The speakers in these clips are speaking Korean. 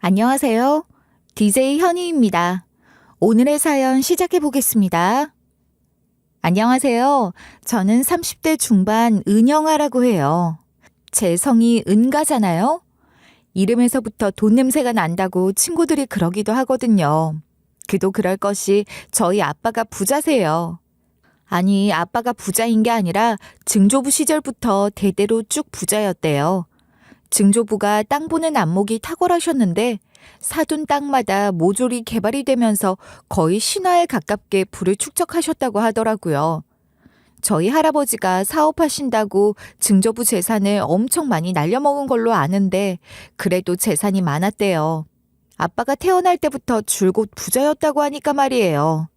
안녕하세요. DJ 현희입니다. 오늘의 사연 시작해 보겠습니다. 안녕하세요. 저는 30대 중반 은영아라고 해요. 제 성이 은가잖아요. 이름에서부터 돈 냄새가 난다고 친구들이 그러기도 하거든요. 그도 그럴 것이 저희 아빠가 부자세요. 아니, 아빠가 부자인 게 아니라 증조부 시절부터 대대로 쭉 부자였대요. 증조부가 땅 보는 안목이 탁월하셨는데 사둔 땅마다 모조리 개발이 되면서 거의 신화에 가깝게 부를 축적하셨다고 하더라고요. 저희 할아버지가 사업하신다고 증조부 재산을 엄청 많이 날려먹은 걸로 아는데 그래도 재산이 많았대요. 아빠가 태어날 때부터 줄곧 부자였다고 하니까 말이에요.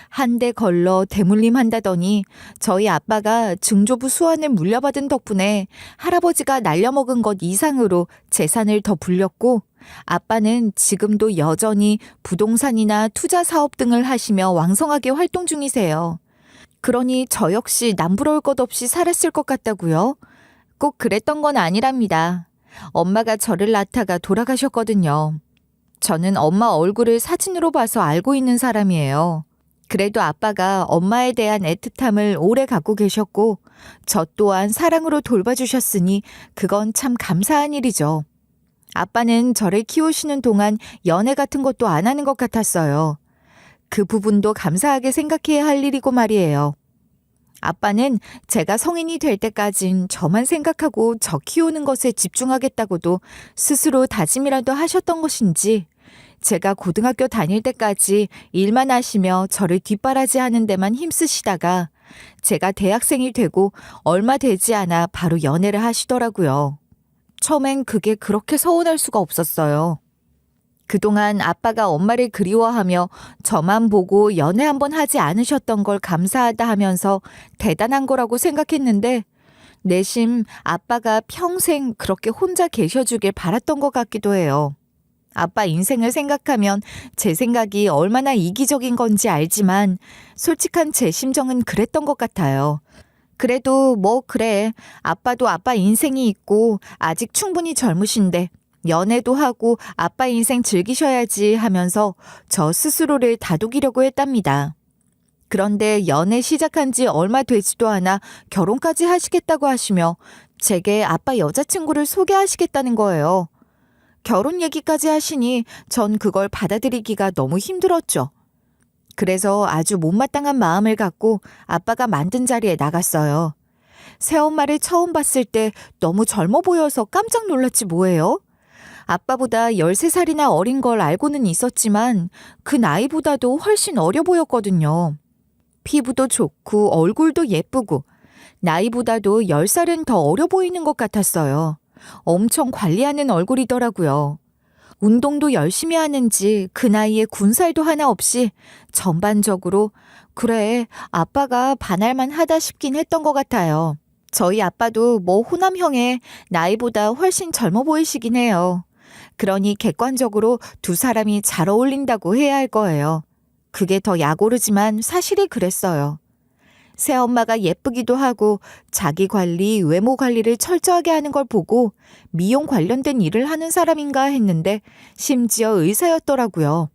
한 대 걸러 대물림 한다더니 저희 아빠가 증조부 수완을 물려받은 덕분에 할아버지가 날려먹은 것 이상으로 재산을 더 불렸고 아빠는 지금도 여전히 부동산이나 투자 사업 등을 하시며 왕성하게 활동 중이세요. 그러니 저 역시 남부러울 것 없이 살았을 것 같다고요? 꼭 그랬던 건 아니랍니다. 엄마가 저를 낳다가 돌아가셨거든요. 저는 엄마 얼굴을 사진으로 봐서 알고 있는 사람이에요. 그래도 아빠가 엄마에 대한 애틋함을 오래 갖고 계셨고 저 또한 사랑으로 돌봐주셨으니 그건 참 감사한 일이죠. 아빠는 저를 키우시는 동안 연애 같은 것도 안 하는 것 같았어요. 그 부분도 감사하게 생각해야 할 일이고 말이에요. 아빠는 제가 성인이 될 때까진 저만 생각하고 저 키우는 것에 집중하겠다고도 스스로 다짐이라도 하셨던 것인지 제가 고등학교 다닐 때까지 일만 하시며 저를 뒷바라지하는 데만 힘쓰시다가 제가 대학생이 되고 얼마 되지 않아 바로 연애를 하시더라고요. 처음엔 그게 그렇게 서운할 수가 없었어요. 그동안 아빠가 엄마를 그리워하며 저만 보고 연애 한번 하지 않으셨던 걸 감사하다 하면서 대단한 거라고 생각했는데 내심 아빠가 평생 그렇게 혼자 계셔주길 바랐던 것 같기도 해요. 아빠 인생을 생각하면 제 생각이 얼마나 이기적인 건지 알지만 솔직한 제 심정은 그랬던 것 같아요. 그래도 뭐 그래. 아빠도 아빠 인생이 있고 아직 충분히 젊으신데 연애도 하고 아빠 인생 즐기셔야지 하면서 저 스스로를 다독이려고 했답니다. 그런데 연애 시작한 지 얼마 되지도 않아 결혼까지 하시겠다고 하시며 제게 아빠 여자친구를 소개하시겠다는 거예요. 결혼 얘기까지 하시니 전 그걸 받아들이기가 너무 힘들었죠. 그래서 아주 못마땅한 마음을 갖고 아빠가 만든 자리에 나갔어요. 새엄마를 처음 봤을 때 너무 젊어 보여서 깜짝 놀랐지 뭐예요? 아빠보다 13살이나 어린 걸 알고는 있었지만 그 나이보다도 훨씬 어려 보였거든요. 피부도 좋고 얼굴도 예쁘고 나이보다도 10살은 더 어려 보이는 것 같았어요. 엄청 관리하는 얼굴이더라고요. 운동도 열심히 하는지 그 나이에 군살도 하나 없이 전반적으로 그래 아빠가 반할만 하다 싶긴 했던 것 같아요. 저희 아빠도 뭐 호남형에 나이보다 훨씬 젊어 보이시긴 해요. 그러니 객관적으로 두 사람이 잘 어울린다고 해야 할 거예요. 그게 더 약오르지만 사실이 그랬어요. 새엄마가 예쁘기도 하고 자기 관리, 외모 관리를 철저하게 하는 걸 보고 미용 관련된 일을 하는 사람인가 했는데 심지어 의사였더라고요.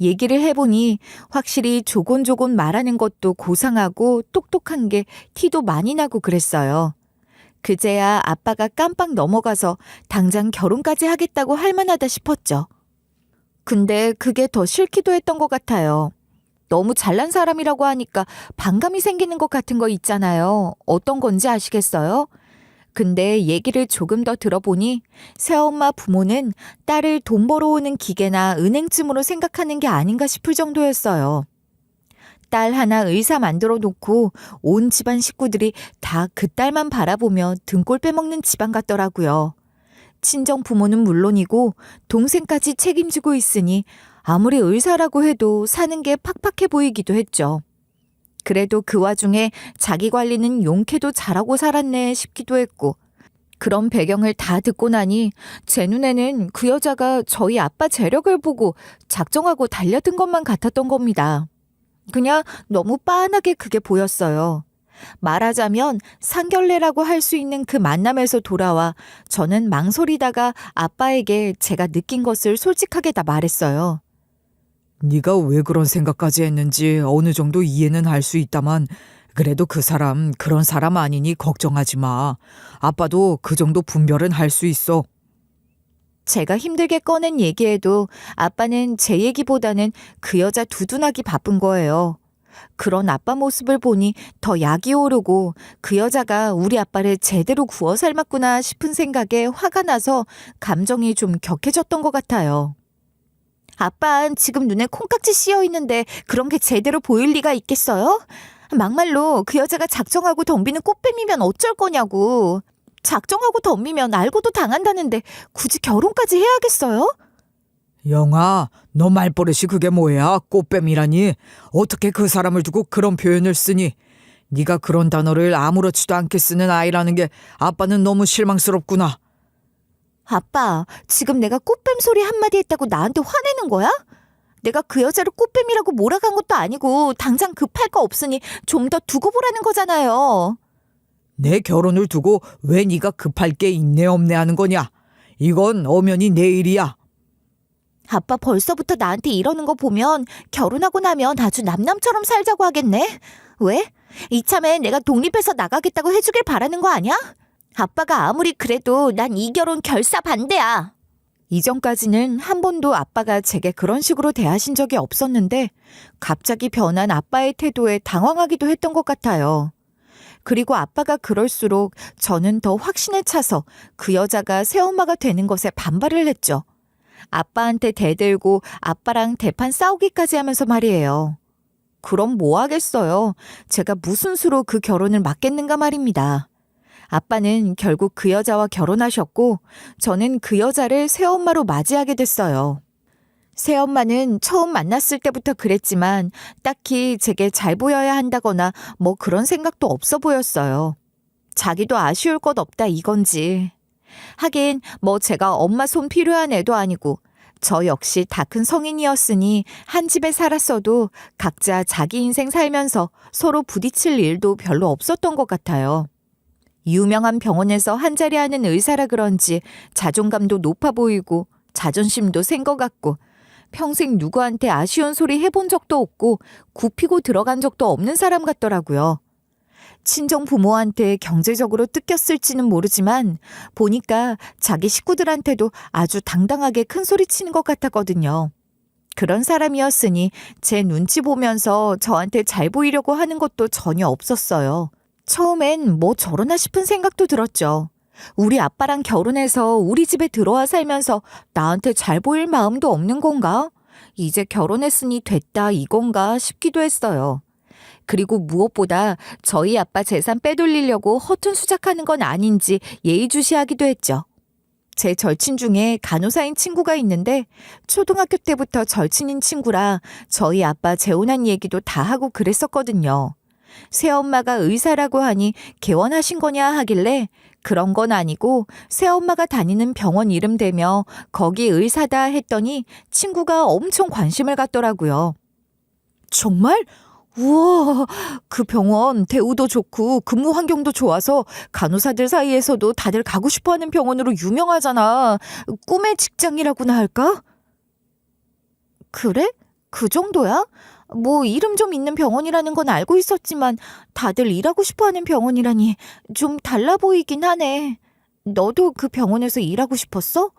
얘기를 해보니 확실히 조곤조곤 말하는 것도 고상하고 똑똑한 게 티도 많이 나고 그랬어요. 그제야 아빠가 깜빡 넘어가서 당장 결혼까지 하겠다고 할 만하다 싶었죠. 근데 그게 더 싫기도 했던 것 같아요. 너무 잘난 사람이라고 하니까 반감이 생기는 것 같은 거 있잖아요. 어떤 건지 아시겠어요? 근데 얘기를 조금 더 들어보니 새엄마 부모는 딸을 돈 벌어오는 기계나 은행쯤으로 생각하는 게 아닌가 싶을 정도였어요. 딸 하나 의사 만들어 놓고 온 집안 식구들이 다 그 딸만 바라보며 등골 빼먹는 집안 같더라고요. 친정 부모는 물론이고 동생까지 책임지고 있으니 아무리 의사라고 해도 사는 게 팍팍해 보이기도 했죠. 그래도 그 와중에 자기 관리는 용케도 잘하고 살았네 싶기도 했고 그런 배경을 다 듣고 나니 제 눈에는 그 여자가 저희 아빠 재력을 보고 작정하고 달려든 것만 같았던 겁니다. 그냥 너무 빤하게 그게 보였어요. 말하자면 상견례라고 할 수 있는 그 만남에서 돌아와 저는 망설이다가 아빠에게 제가 느낀 것을 솔직하게 다 말했어요. 네가 왜 그런 생각까지 했는지 어느 정도 이해는 할 수 있다만 그래도 그 사람 그런 사람 아니니 걱정하지 마. 아빠도 그 정도 분별은 할 수 있어. 제가 힘들게 꺼낸 얘기에도 아빠는 제 얘기보다는 그 여자 두둔하기 바쁜 거예요. 그런 아빠 모습을 보니 더 약이 오르고 그 여자가 우리 아빠를 제대로 구워 삶았구나 싶은 생각에 화가 나서 감정이 좀 격해졌던 것 같아요. 아빠는 지금 눈에 콩깍지 씌어 있는데 그런 게 제대로 보일 리가 있겠어요? 막말로 그 여자가 작정하고 덤비는 꽃뱀이면 어쩔 거냐고. 작정하고 덤비면 알고도 당한다는데 굳이 결혼까지 해야겠어요? 영아, 너 말버릇이 그게 뭐야? 꽃뱀이라니? 어떻게 그 사람을 두고 그런 표현을 쓰니? 네가 그런 단어를 아무렇지도 않게 쓰는 아이라는 게 아빠는 너무 실망스럽구나. 아빠, 지금 내가 꽃뱀 소리 한마디 했다고 나한테 화내는 거야? 내가 그 여자를 꽃뱀이라고 몰아간 것도 아니고 당장 급할 거 없으니 좀 더 두고 보라는 거잖아요. 내 결혼을 두고 왜 네가 급할 게 있네 없네 하는 거냐? 이건 엄연히 내 일이야. 아빠 벌써부터 나한테 이러는 거 보면 결혼하고 나면 아주 남남처럼 살자고 하겠네? 왜? 이참에 내가 독립해서 나가겠다고 해주길 바라는 거 아니야? 아빠가 아무리 그래도 난 이 결혼 결사 반대야. 이전까지는 한 번도 아빠가 제게 그런 식으로 대하신 적이 없었는데 갑자기 변한 아빠의 태도에 당황하기도 했던 것 같아요. 그리고 아빠가 그럴수록 저는 더 확신에 차서 그 여자가 새엄마가 되는 것에 반발을 했죠. 아빠한테 대들고 아빠랑 대판 싸우기까지 하면서 말이에요. 그럼 뭐 하겠어요. 제가 무슨 수로 그 결혼을 막겠는가 말입니다. 아빠는 결국 그 여자와 결혼하셨고 저는 그 여자를 새엄마로 맞이하게 됐어요. 새엄마는 처음 만났을 때부터 그랬지만 딱히 제게 잘 보여야 한다거나 뭐 그런 생각도 없어 보였어요. 자기도 아쉬울 것 없다 이건지. 하긴 뭐 제가 엄마 손 필요한 애도 아니고 저 역시 다 큰 성인이었으니 한 집에 살았어도 각자 자기 인생 살면서 서로 부딪힐 일도 별로 없었던 것 같아요. 유명한 병원에서 한자리 하는 의사라 그런지 자존감도 높아 보이고 자존심도 센 것 같고 평생 누구한테 아쉬운 소리 해본 적도 없고 굽히고 들어간 적도 없는 사람 같더라고요. 친정 부모한테 경제적으로 뜯겼을지는 모르지만 보니까 자기 식구들한테도 아주 당당하게 큰 소리 치는 것 같았거든요. 그런 사람이었으니 제 눈치 보면서 저한테 잘 보이려고 하는 것도 전혀 없었어요. 처음엔 뭐 저러나 싶은 생각도 들었죠. 우리 아빠랑 결혼해서 우리 집에 들어와 살면서 나한테 잘 보일 마음도 없는 건가? 이제 결혼했으니 됐다 이건가 싶기도 했어요. 그리고 무엇보다 저희 아빠 재산 빼돌리려고 허튼 수작하는 건 아닌지 예의주시하기도 했죠. 제 절친 중에 간호사인 친구가 있는데 초등학교 때부터 절친인 친구라 저희 아빠 재혼한 얘기도 다 하고 그랬었거든요. 새엄마가 의사라고 하니 개원하신 거냐 하길래 그런 건 아니고 새엄마가 다니는 병원 이름 대며 거기 의사다 했더니 친구가 엄청 관심을 갖더라고요. 정말? 우와, 그 병원 대우도 좋고 근무 환경도 좋아서 간호사들 사이에서도 다들 가고 싶어하는 병원으로 유명하잖아. 꿈의 직장이라고나 할까? 그래? 그 정도야? 뭐 이름 좀 있는 병원이라는 건 알고 있었지만 다들 일하고 싶어하는 병원이라니 좀 달라 보이긴 하네. 너도 그 병원에서 일하고 싶었어?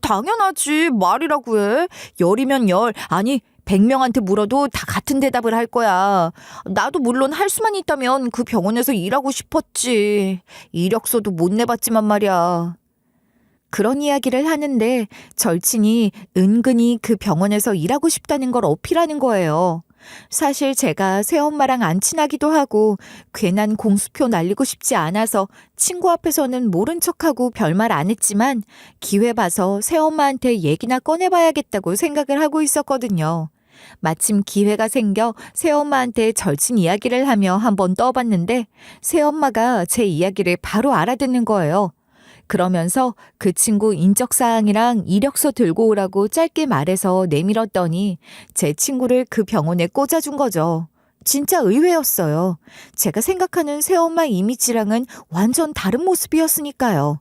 당연하지. 말이라고 해. 열이면 열, 아니 100명한테 물어도 다 같은 대답을 할 거야. 나도 물론 할 수만 있다면 그 병원에서 일하고 싶었지. 이력서도 못 내봤지만 말이야. 그런 이야기를 하는데 절친이 은근히 그 병원에서 일하고 싶다는 걸 어필하는 거예요. 사실 제가 새엄마랑 안 친하기도 하고 괜한 공수표 날리고 싶지 않아서 친구 앞에서는 모른 척하고 별말 안 했지만 기회 봐서 새엄마한테 얘기나 꺼내봐야겠다고 생각을 하고 있었거든요. 마침 기회가 생겨 새엄마한테 절친 이야기를 하며 한번 떠봤는데 새엄마가 제 이야기를 바로 알아듣는 거예요. 그러면서 그 친구 인적사항이랑 이력서 들고 오라고 짧게 말해서 내밀었더니 제 친구를 그 병원에 꽂아준 거죠. 진짜 의외였어요. 제가 생각하는 새엄마 이미지랑은 완전 다른 모습이었으니까요.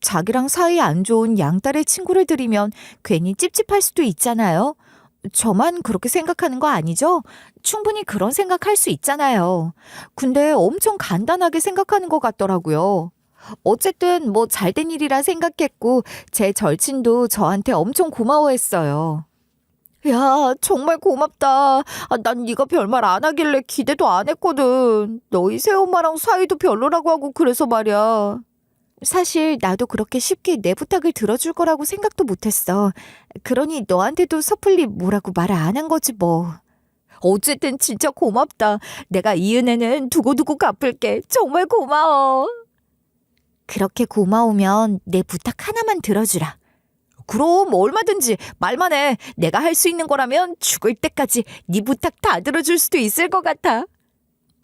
자기랑 사이 안 좋은 양딸의 친구를 들이면 괜히 찝찝할 수도 있잖아요. 저만 그렇게 생각하는 거 아니죠? 충분히 그런 생각할 수 있잖아요. 근데 엄청 간단하게 생각하는 것 같더라고요. 어쨌든 뭐 잘된 일이라 생각했고 제 절친도 저한테 엄청 고마워했어요. 야, 정말 고맙다. 난 네가 별말 안 하길래 기대도 안 했거든. 너희 새엄마랑 사이도 별로라고 하고 그래서 말이야. 사실 나도 그렇게 쉽게 내 부탁을 들어줄 거라고 생각도 못했어. 그러니 너한테도 섣불리 뭐라고 말을 안 한 거지 뭐. 어쨌든 진짜 고맙다. 내가 이 은혜는 두고두고 갚을게. 정말 고마워. 그렇게 고마우면 내 부탁 하나만 들어주라. 그럼 얼마든지 말만 해. 내가 할 수 있는 거라면 죽을 때까지 네 부탁 다 들어줄 수도 있을 것 같아.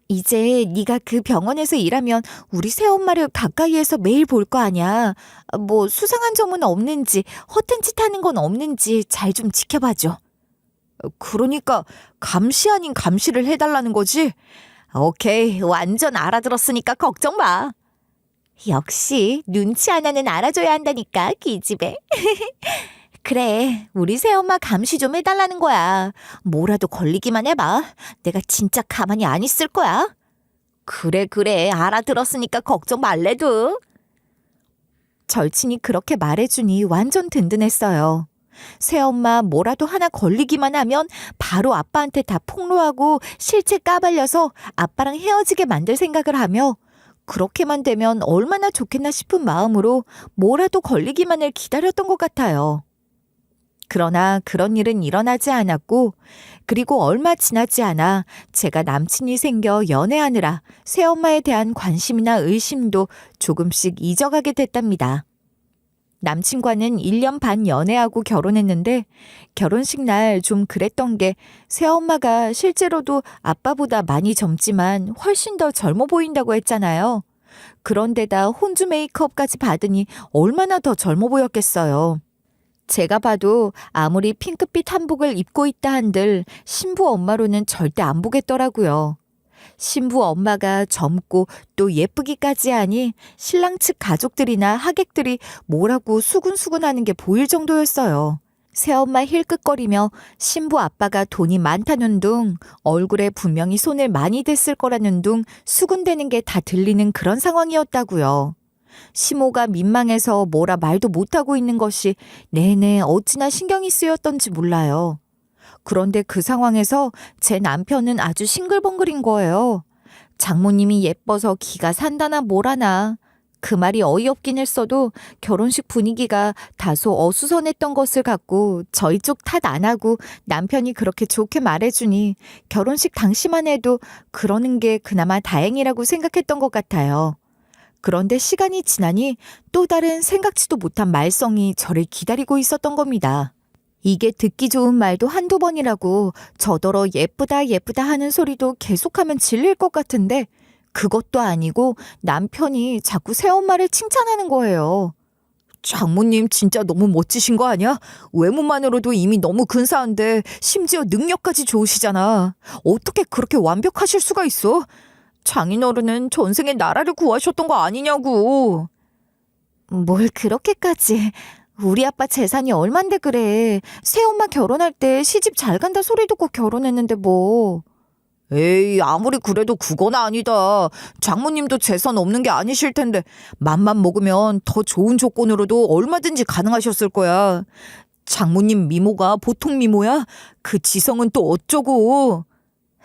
이제 네가 그 병원에서 일하면 우리 새엄마를 가까이에서 매일 볼 거 아니야. 뭐 수상한 점은 없는지 허튼 짓 하는 건 없는지 잘 좀 지켜봐줘. 그러니까 감시 아닌 감시를 해달라는 거지? 오케이, 완전 알아들었으니까 걱정 마. 역시 눈치 하나는 알아줘야 한다니까, 기집애. 그래, 우리 새엄마 감시 좀 해달라는 거야. 뭐라도 걸리기만 해봐. 내가 진짜 가만히 안 있을 거야. 그래, 알아들었으니까 걱정 말래도. 절친이 그렇게 말해주니 완전 든든했어요. 새엄마 뭐라도 하나 걸리기만 하면 바로 아빠한테 다 폭로하고 실체 까발려서 아빠랑 헤어지게 만들 생각을 하며 그렇게만 되면 얼마나 좋겠나 싶은 마음으로 뭐라도 걸리기만을 기다렸던 것 같아요. 그러나 그런 일은 일어나지 않았고 그리고 얼마 지나지 않아 제가 남친이 생겨 연애하느라 새엄마에 대한 관심이나 의심도 조금씩 잊어가게 됐답니다. 남친과는 1년 반 연애하고 결혼했는데 결혼식 날 좀 그랬던 게 새엄마가 실제로도 아빠보다 많이 젊지만 훨씬 더 젊어 보인다고 했잖아요. 그런데다 혼주 메이크업까지 받으니 얼마나 더 젊어 보였겠어요. 제가 봐도 아무리 핑크빛 한복을 입고 있다 한들 신부 엄마로는 절대 안 보겠더라고요. 신부 엄마가 젊고 또 예쁘기까지 하니 신랑 측 가족들이나 하객들이 뭐라고 수군수군하는 게 보일 정도였어요. 새엄마 힐끗거리며 신부 아빠가 돈이 많다는 둥, 얼굴에 분명히 손을 많이 댔을 거라는 둥 수군대는 게 다 들리는 그런 상황이었다고요. 시모가 민망해서 뭐라 말도 못하고 있는 것이 내내 어찌나 신경이 쓰였던지 몰라요. 그런데 그 상황에서 제 남편은 아주 싱글벙글인 거예요. 장모님이 예뻐서 기가 산다나 뭐라나. 그 말이 어이없긴 했어도 결혼식 분위기가 다소 어수선했던 것을 갖고 저희 쪽 탓 안 하고 남편이 그렇게 좋게 말해주니 결혼식 당시만 해도 그러는 게 그나마 다행이라고 생각했던 것 같아요. 그런데 시간이 지나니 또 다른 생각지도 못한 말썽이 저를 기다리고 있었던 겁니다. 이게 듣기 좋은 말도 한두 번이라고 저더러 예쁘다 예쁘다 하는 소리도 계속하면 질릴 것 같은데 그것도 아니고 남편이 자꾸 새엄마를 칭찬하는 거예요. 장모님 진짜 너무 멋지신 거 아니야? 외모만으로도 이미 너무 근사한데 심지어 능력까지 좋으시잖아. 어떻게 그렇게 완벽하실 수가 있어? 장인어른은 전생에 나라를 구하셨던 거 아니냐고. 뭘 그렇게까지. 우리 아빠 재산이 얼만데 그래. 새엄마 결혼할 때 시집 잘 간다 소리 듣고 결혼했는데 뭐. 에이, 아무리 그래도 그건 아니다. 장모님도 재산 없는 게 아니실 텐데 맘만 먹으면 더 좋은 조건으로도 얼마든지 가능하셨을 거야. 장모님 미모가 보통 미모야? 그 지성은 또 어쩌고.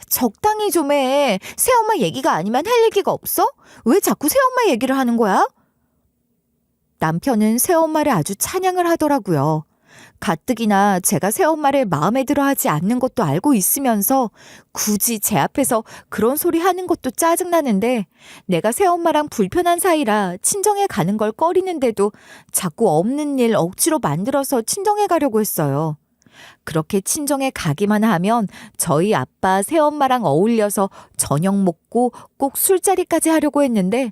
적당히 좀 해. 새엄마 얘기가 아니면 할 얘기가 없어? 왜 자꾸 새엄마 얘기를 하는 거야? 남편은 새엄마를 아주 찬양을 하더라고요. 가뜩이나 제가 새엄마를 마음에 들어 하지 않는 것도 알고 있으면서 굳이 제 앞에서 그런 소리 하는 것도 짜증나는데 내가 새엄마랑 불편한 사이라 친정에 가는 걸 꺼리는데도 자꾸 없는 일 억지로 만들어서 친정에 가려고 했어요. 그렇게 친정에 가기만 하면 저희 아빠 새엄마랑 어울려서 저녁 먹고 꼭 술자리까지 하려고 했는데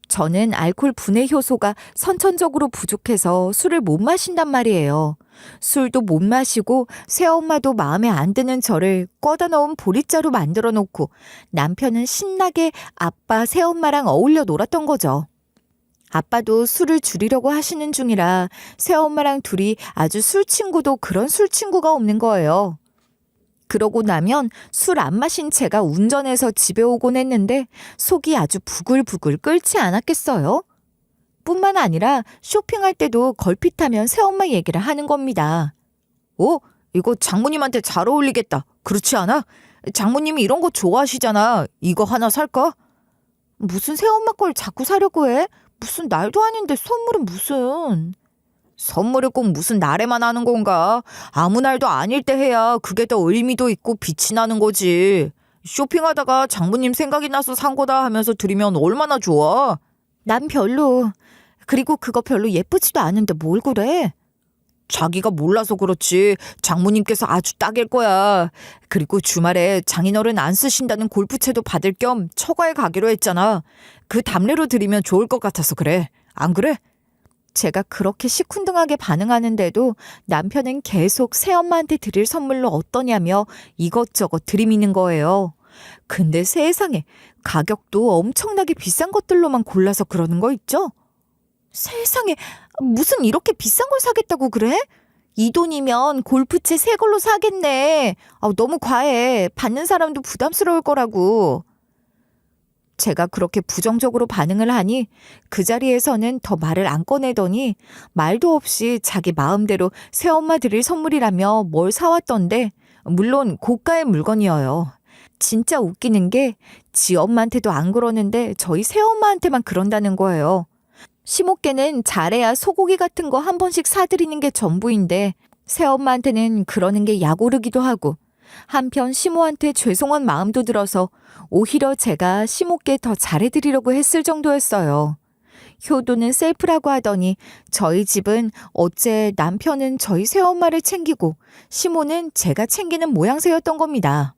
저는 알코올 분해 효소가 선천적으로 부족해서 술을 못 마신단 말이에요. 술도 못 마시고 새엄마도 마음에 안 드는 저를 꺼다 넣은 보릿자루 만들어 놓고 남편은 신나게 아빠 새엄마랑 어울려 놀았던 거죠. 아빠도 술을 줄이려고 하시는 중이라 새엄마랑 둘이 아주 술친구도 그런 술친구가 없는 거예요. 그러고 나면 술 안 마신 채가 운전해서 집에 오곤 했는데 속이 아주 부글부글 끓지 않았겠어요? 뿐만 아니라 쇼핑할 때도 걸핏하면 새엄마 얘기를 하는 겁니다. 이거 장모님한테 잘 어울리겠다. 그렇지 않아? 장모님이 이런 거 좋아하시잖아. 이거 하나 살까? 무슨 새엄마 걸 자꾸 사려고 해? 무슨 날도 아닌데 선물은 무슨... 선물을 꼭 무슨 날에만 하는 건가? 아무 날도 아닐 때 해야 그게 더 의미도 있고 빛이 나는 거지. 쇼핑하다가 장모님 생각이 나서 산 거다 하면서 드리면 얼마나 좋아? 난 별로. 그리고 그거 별로 예쁘지도 않은데 뭘 그래? 자기가 몰라서 그렇지. 장모님께서 아주 딱일 거야. 그리고 주말에 장인어른 안 쓰신다는 골프채도 받을 겸 처가에 가기로 했잖아. 그 답례로 드리면 좋을 것 같아서 그래. 안 그래? 제가 그렇게 시큰둥하게 반응하는데도 남편은 계속 새엄마한테 드릴 선물로 어떠냐며 이것저것 들이미는 거예요. 근데 세상에 가격도 엄청나게 비싼 것들로만 골라서 그러는 거 있죠? 세상에 무슨 이렇게 비싼 걸 사겠다고 그래? 이 돈이면 골프채 새 걸로 사겠네. 너무 과해. 받는 사람도 부담스러울 거라고. 제가 그렇게 부정적으로 반응을 하니 그 자리에서는 더 말을 안 꺼내더니 말도 없이 자기 마음대로 새엄마 드릴 선물이라며 뭘 사왔던데 물론 고가의 물건이어요. 진짜 웃기는 게 지 엄마한테도 안 그러는데 저희 새엄마한테만 그런다는 거예요. 시모께는 잘해야 소고기 같은 거 한 번씩 사드리는 게 전부인데 새엄마한테는 그러는 게 약오르기도 하고 한편 시모한테 죄송한 마음도 들어서 오히려 제가 시모께 더 잘해드리려고 했을 정도였어요. 효도는 셀프라고 하더니 저희 집은 어째 남편은 저희 새엄마를 챙기고 시모는 제가 챙기는 모양새였던 겁니다.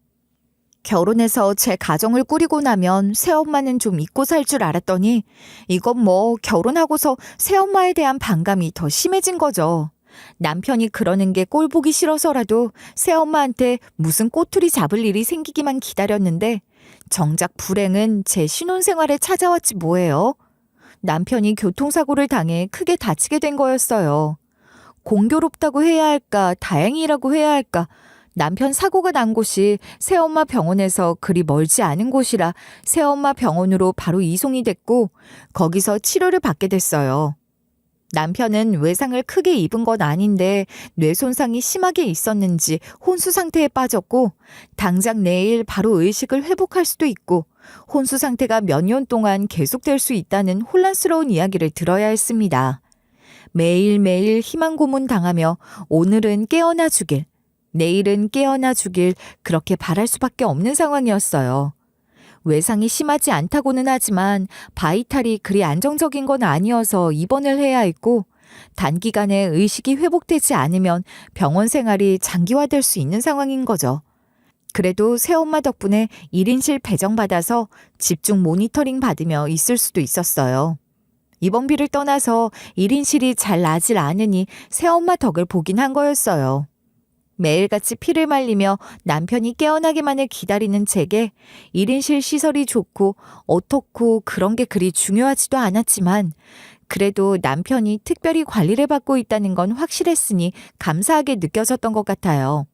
결혼해서 제 가정을 꾸리고 나면 새엄마는 좀 잊고 살 줄 알았더니 이건 뭐 결혼하고서 새엄마에 대한 반감이 더 심해진 거죠. 남편이 그러는 게 꼴 보기 싫어서라도 새엄마한테 무슨 꼬투리 잡을 일이 생기기만 기다렸는데 정작 불행은 제 신혼생활에 찾아왔지 뭐예요. 남편이 교통사고를 당해 크게 다치게 된 거였어요. 공교롭다고 해야 할까 다행이라고 해야 할까 남편 사고가 난 곳이 새엄마 병원에서 그리 멀지 않은 곳이라 새엄마 병원으로 바로 이송이 됐고 거기서 치료를 받게 됐어요. 남편은 외상을 크게 입은 건 아닌데 뇌 손상이 심하게 있었는지 혼수 상태에 빠졌고 당장 내일 바로 의식을 회복할 수도 있고 혼수 상태가 몇 년 동안 계속될 수 있다는 혼란스러운 이야기를 들어야 했습니다. 매일매일 희망 고문 당하며 오늘은 깨어나 주길, 내일은 깨어나 주길 그렇게 바랄 수밖에 없는 상황이었어요. 외상이 심하지 않다고는 하지만 바이탈이 그리 안정적인 건 아니어서 입원을 해야 했고 단기간에 의식이 회복되지 않으면 병원 생활이 장기화될 수 있는 상황인 거죠. 그래도 새엄마 덕분에 1인실 배정받아서 집중 모니터링 받으며 있을 수도 있었어요. 입원비를 떠나서 1인실이 잘 나질 않으니 새엄마 덕을 보긴 한 거였어요. 매일같이 피를 말리며 남편이 깨어나기만을 기다리는 제게 1인실 시설이 좋고 어떻고 그런 게 그리 중요하지도 않았지만 그래도 남편이 특별히 관리를 받고 있다는 건 확실했으니 감사하게 느껴졌던 것 같아요.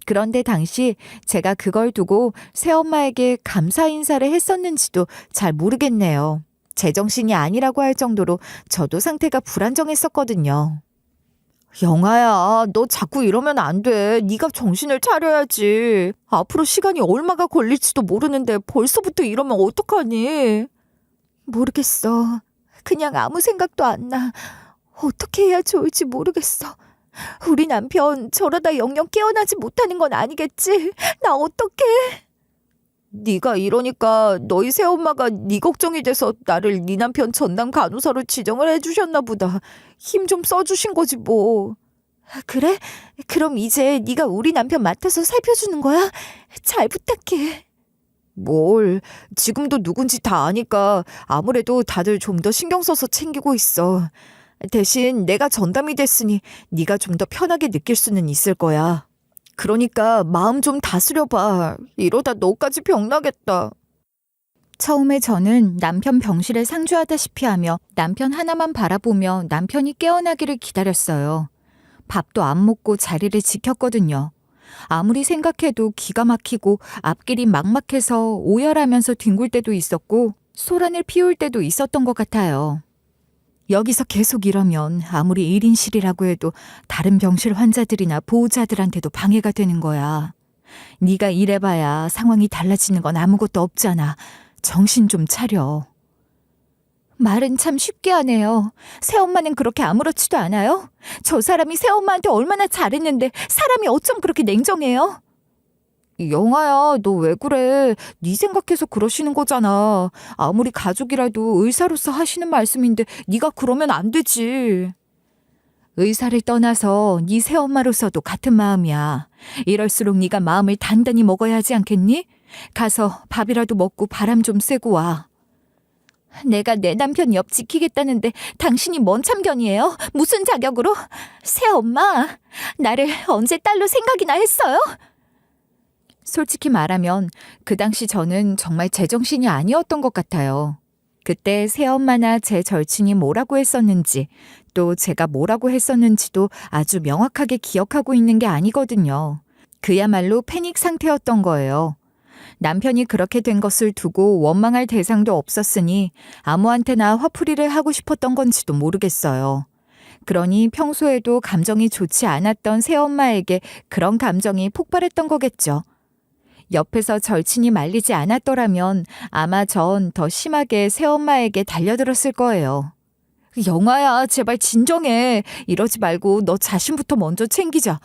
그런데 당시 제가 그걸 두고 새엄마에게 감사 인사를 했었는지도 잘 모르겠네요. 제정신이 아니라고 할 정도로 저도 상태가 불안정했었거든요. 영아야, 너 자꾸 이러면 안 돼. 네가 정신을 차려야지. 앞으로 시간이 얼마가 걸릴지도 모르는데 벌써부터 이러면 어떡하니? 모르겠어. 그냥 아무 생각도 안 나. 어떻게 해야 좋을지 모르겠어. 우리 남편 저러다 영영 깨어나지 못하는 건 아니겠지? 나 어떡해? 네가 이러니까 너희 새엄마가 네 걱정이 돼서 나를 네 남편 전담 간호사로 지정을 해주셨나 보다. 힘 좀 써주신 거지 뭐. 그래? 그럼 이제 네가 우리 남편 맡아서 살펴주는 거야? 잘 부탁해. 뭘, 지금도 누군지 다 아니까 아무래도 다들 좀 더 신경 써서 챙기고 있어. 대신 내가 전담이 됐으니 네가 좀 더 편하게 느낄 수는 있을 거야. 그러니까 마음 좀 다스려봐. 이러다 너까지 병나겠다. 처음에 저는 남편 병실에 상주하다시피 하며 남편 하나만 바라보며 남편이 깨어나기를 기다렸어요. 밥도 안 먹고 자리를 지켰거든요. 아무리 생각해도 기가 막히고 앞길이 막막해서 오열하면서 뒹굴 때도 있었고 소란을 피울 때도 있었던 것 같아요. 여기서 계속 이러면 아무리 1인실이라고 해도 다른 병실 환자들이나 보호자들한테도 방해가 되는 거야. 네가 이래봐야 상황이 달라지는 건 아무것도 없잖아. 정신 좀 차려. 말은 참 쉽게 하네요. 새엄마는 그렇게 아무렇지도 않아요? 저 사람이 새엄마한테 얼마나 잘했는데 사람이 어쩜 그렇게 냉정해요? 영아야, 너 왜 그래? 네 생각해서 그러시는 거잖아. 아무리 가족이라도 의사로서 하시는 말씀인데 네가 그러면 안 되지. 의사를 떠나서 네 새엄마로서도 같은 마음이야. 이럴수록 네가 마음을 단단히 먹어야 하지 않겠니? 가서 밥이라도 먹고 바람 좀 쐬고 와. 내가 내 남편 옆 지키겠다는데 당신이 뭔 참견이에요? 무슨 자격으로? 새엄마, 나를 언제 딸로 생각이나 했어요? 솔직히 말하면 그 당시 저는 정말 제정신이 아니었던 것 같아요. 그때 새엄마나 제 절친이 뭐라고 했었는지 또 제가 뭐라고 했었는지도 아주 명확하게 기억하고 있는 게 아니거든요. 그야말로 패닉 상태였던 거예요. 남편이 그렇게 된 것을 두고 원망할 대상도 없었으니 아무한테나 화풀이를 하고 싶었던 건지도 모르겠어요. 그러니 평소에도 감정이 좋지 않았던 새엄마에게 그런 감정이 폭발했던 거겠죠. 옆에서 절친이 말리지 않았더라면 아마 전 더 심하게 새엄마에게 달려들었을 거예요. 영아야, 제발 진정해. 이러지 말고 너 자신부터 먼저 챙기자.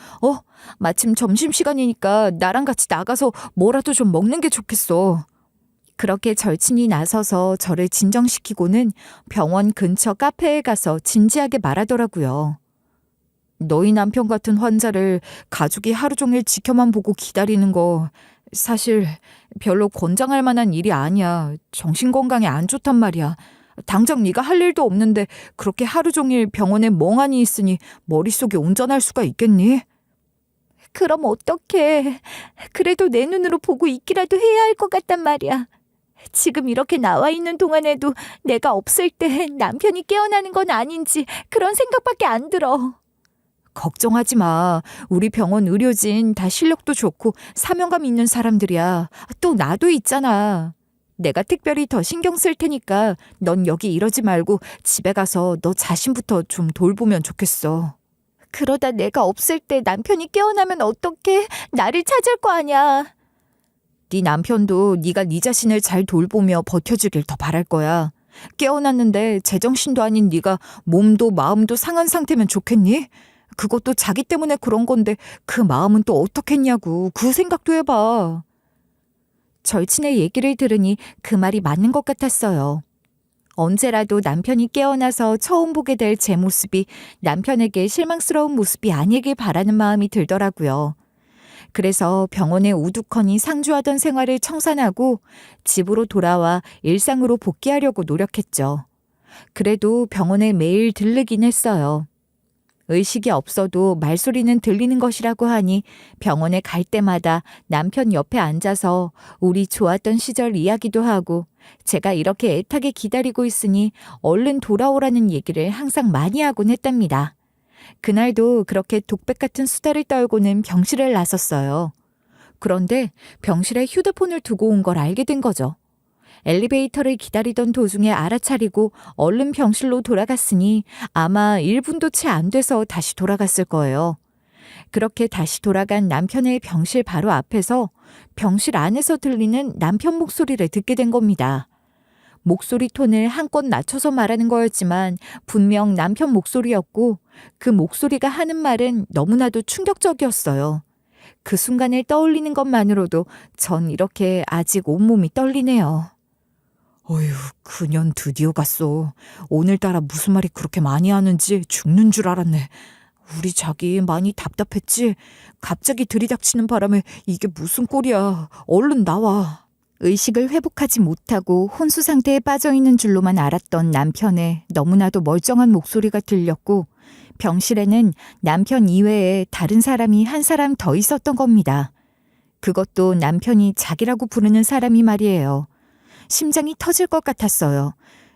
마침 점심시간이니까 나랑 같이 나가서 뭐라도 좀 먹는 게 좋겠어. 그렇게 절친이 나서서 저를 진정시키고는 병원 근처 카페에 가서 진지하게 말하더라고요. 너희 남편 같은 환자를 가족이 하루 종일 지켜만 보고 기다리는 거 사실 별로 권장할 만한 일이 아니야. 정신건강에 안 좋단 말이야. 당장 네가 할 일도 없는데 그렇게 하루 종일 병원에 멍하니 있으니 머릿속이 온전할 수가 있겠니? 그럼 어떡해. 그래도 내 눈으로 보고 있기라도 해야 할 것 같단 말이야. 지금 이렇게 나와 있는 동안에도 내가 없을 때 남편이 깨어나는 건 아닌지 그런 생각밖에 안 들어. 걱정하지 마. 우리 병원 의료진 다 실력도 좋고 사명감 있는 사람들이야. 또 나도 있잖아. 내가 특별히 더 신경 쓸 테니까 넌 여기 이러지 말고 집에 가서 너 자신부터 좀 돌보면 좋겠어. 그러다 내가 없을 때 남편이 깨어나면 어떡해? 나를 찾을 거 아니야. 네 남편도 네가 네 자신을 잘 돌보며 버텨주길 더 바랄 거야. 깨어났는데 제정신도 아닌 네가 몸도 마음도 상한 상태면 좋겠니? 그것도 자기 때문에 그런 건데 그 마음은 또 어떻겠냐고. 그 생각도 해봐. 절친의 얘기를 들으니 그 말이 맞는 것 같았어요. 언제라도 남편이 깨어나서 처음 보게 될 제 모습이 남편에게 실망스러운 모습이 아니길 바라는 마음이 들더라고요. 그래서 병원에 우두커니 상주하던 생활을 청산하고 집으로 돌아와 일상으로 복귀하려고 노력했죠. 그래도 병원에 매일 들르긴 했어요. 의식이 없어도 말소리는 들리는 것이라고 하니 병원에 갈 때마다 남편 옆에 앉아서 우리 좋았던 시절 이야기도 하고 제가 이렇게 애타게 기다리고 있으니 얼른 돌아오라는 얘기를 항상 많이 하곤 했답니다. 그날도 그렇게 독백 같은 수다를 떨고는 병실을 나섰어요. 그런데 병실에 휴대폰을 두고 온 걸 알게 된 거죠. 엘리베이터를 기다리던 도중에 알아차리고 얼른 병실로 돌아갔으니 아마 1분도 채 안 돼서 다시 돌아갔을 거예요. 그렇게 다시 돌아간 남편의 병실 바로 앞에서 병실 안에서 들리는 남편 목소리를 듣게 된 겁니다. 목소리 톤을 한껏 낮춰서 말하는 거였지만 분명 남편 목소리였고 그 목소리가 하는 말은 너무나도 충격적이었어요. 그 순간을 떠올리는 것만으로도 전 이렇게 아직 온몸이 떨리네요. 어휴, 그년 드디어 갔어. 오늘따라 무슨 말이 그렇게 많이 하는지 죽는 줄 알았네. 우리 자기 많이 답답했지? 갑자기 들이닥치는 바람에 이게 무슨 꼴이야. 얼른 나와. 의식을 회복하지 못하고 혼수 상태에 빠져 있는 줄로만 알았던 남편의 너무나도 멀쩡한 목소리가 들렸고 병실에는 남편 이외에 다른 사람이 한 사람 더 있었던 겁니다. 그것도 남편이 자기라고 부르는 사람이 말이에요. 심장이 터질 것 같았어요.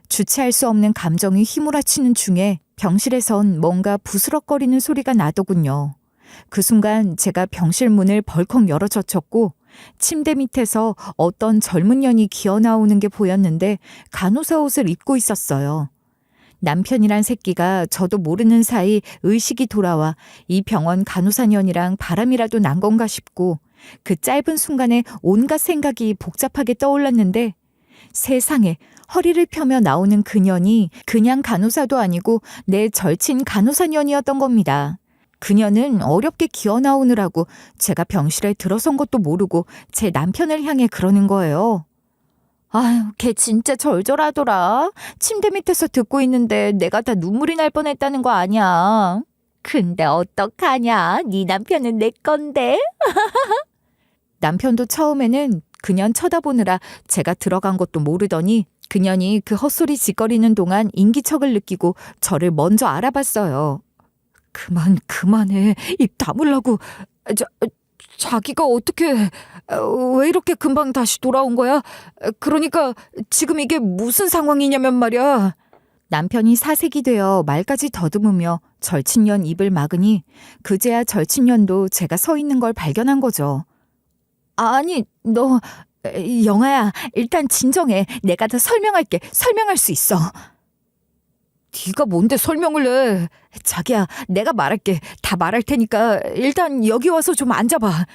주체할 수 없는 감정이 휘몰아치는 중에 병실에선 뭔가 부스럭거리는 소리가 나더군요. 그 순간 제가 병실 문을 벌컥 열어젖혔고 침대 밑에서 어떤 젊은 년이 기어나오는 게 보였는데 간호사 옷을 입고 있었어요. 남편이란 새끼가 저도 모르는 사이 의식이 돌아와 이 병원 간호사년이랑 바람이라도 난 건가 싶고 그 짧은 순간에 온갖 생각이 복잡하게 떠올랐는데 세상에 허리를 펴며 나오는 그년이 그냥 간호사도 아니고 내 절친 간호사년이었던 겁니다. 그녀는 어렵게 기어나오느라고 제가 병실에 들어선 것도 모르고 제 남편을 향해 그러는 거예요. 아유, 걔 진짜 절절하더라. 침대 밑에서 듣고 있는데 내가 다 눈물이 날 뻔했다는 거 아니야. 근데 어떡하냐? 네 남편은 내 건데. 남편도 처음에는 그년 쳐다보느라 제가 들어간 것도 모르더니 그년이 그 헛소리 짓거리는 동안 인기척을 느끼고 저를 먼저 알아봤어요. 그만해. 입 다물라고. 자기가 어떻게, 왜 이렇게 금방 다시 돌아온 거야? 그러니까 지금 이게 무슨 상황이냐면 말이야. 남편이 사색이 되어 말까지 더듬으며 절친년 입을 막으니 그제야 절친년도 제가 서 있는 걸 발견한 거죠. 아니, 너, 영아야, 일단 진정해. 내가 다 설명할게. 설명할 수 있어. 네가 뭔데 설명을 해. 자기야, 내가 말할게. 다 말할 테니까 일단 여기 와서 좀 앉아봐.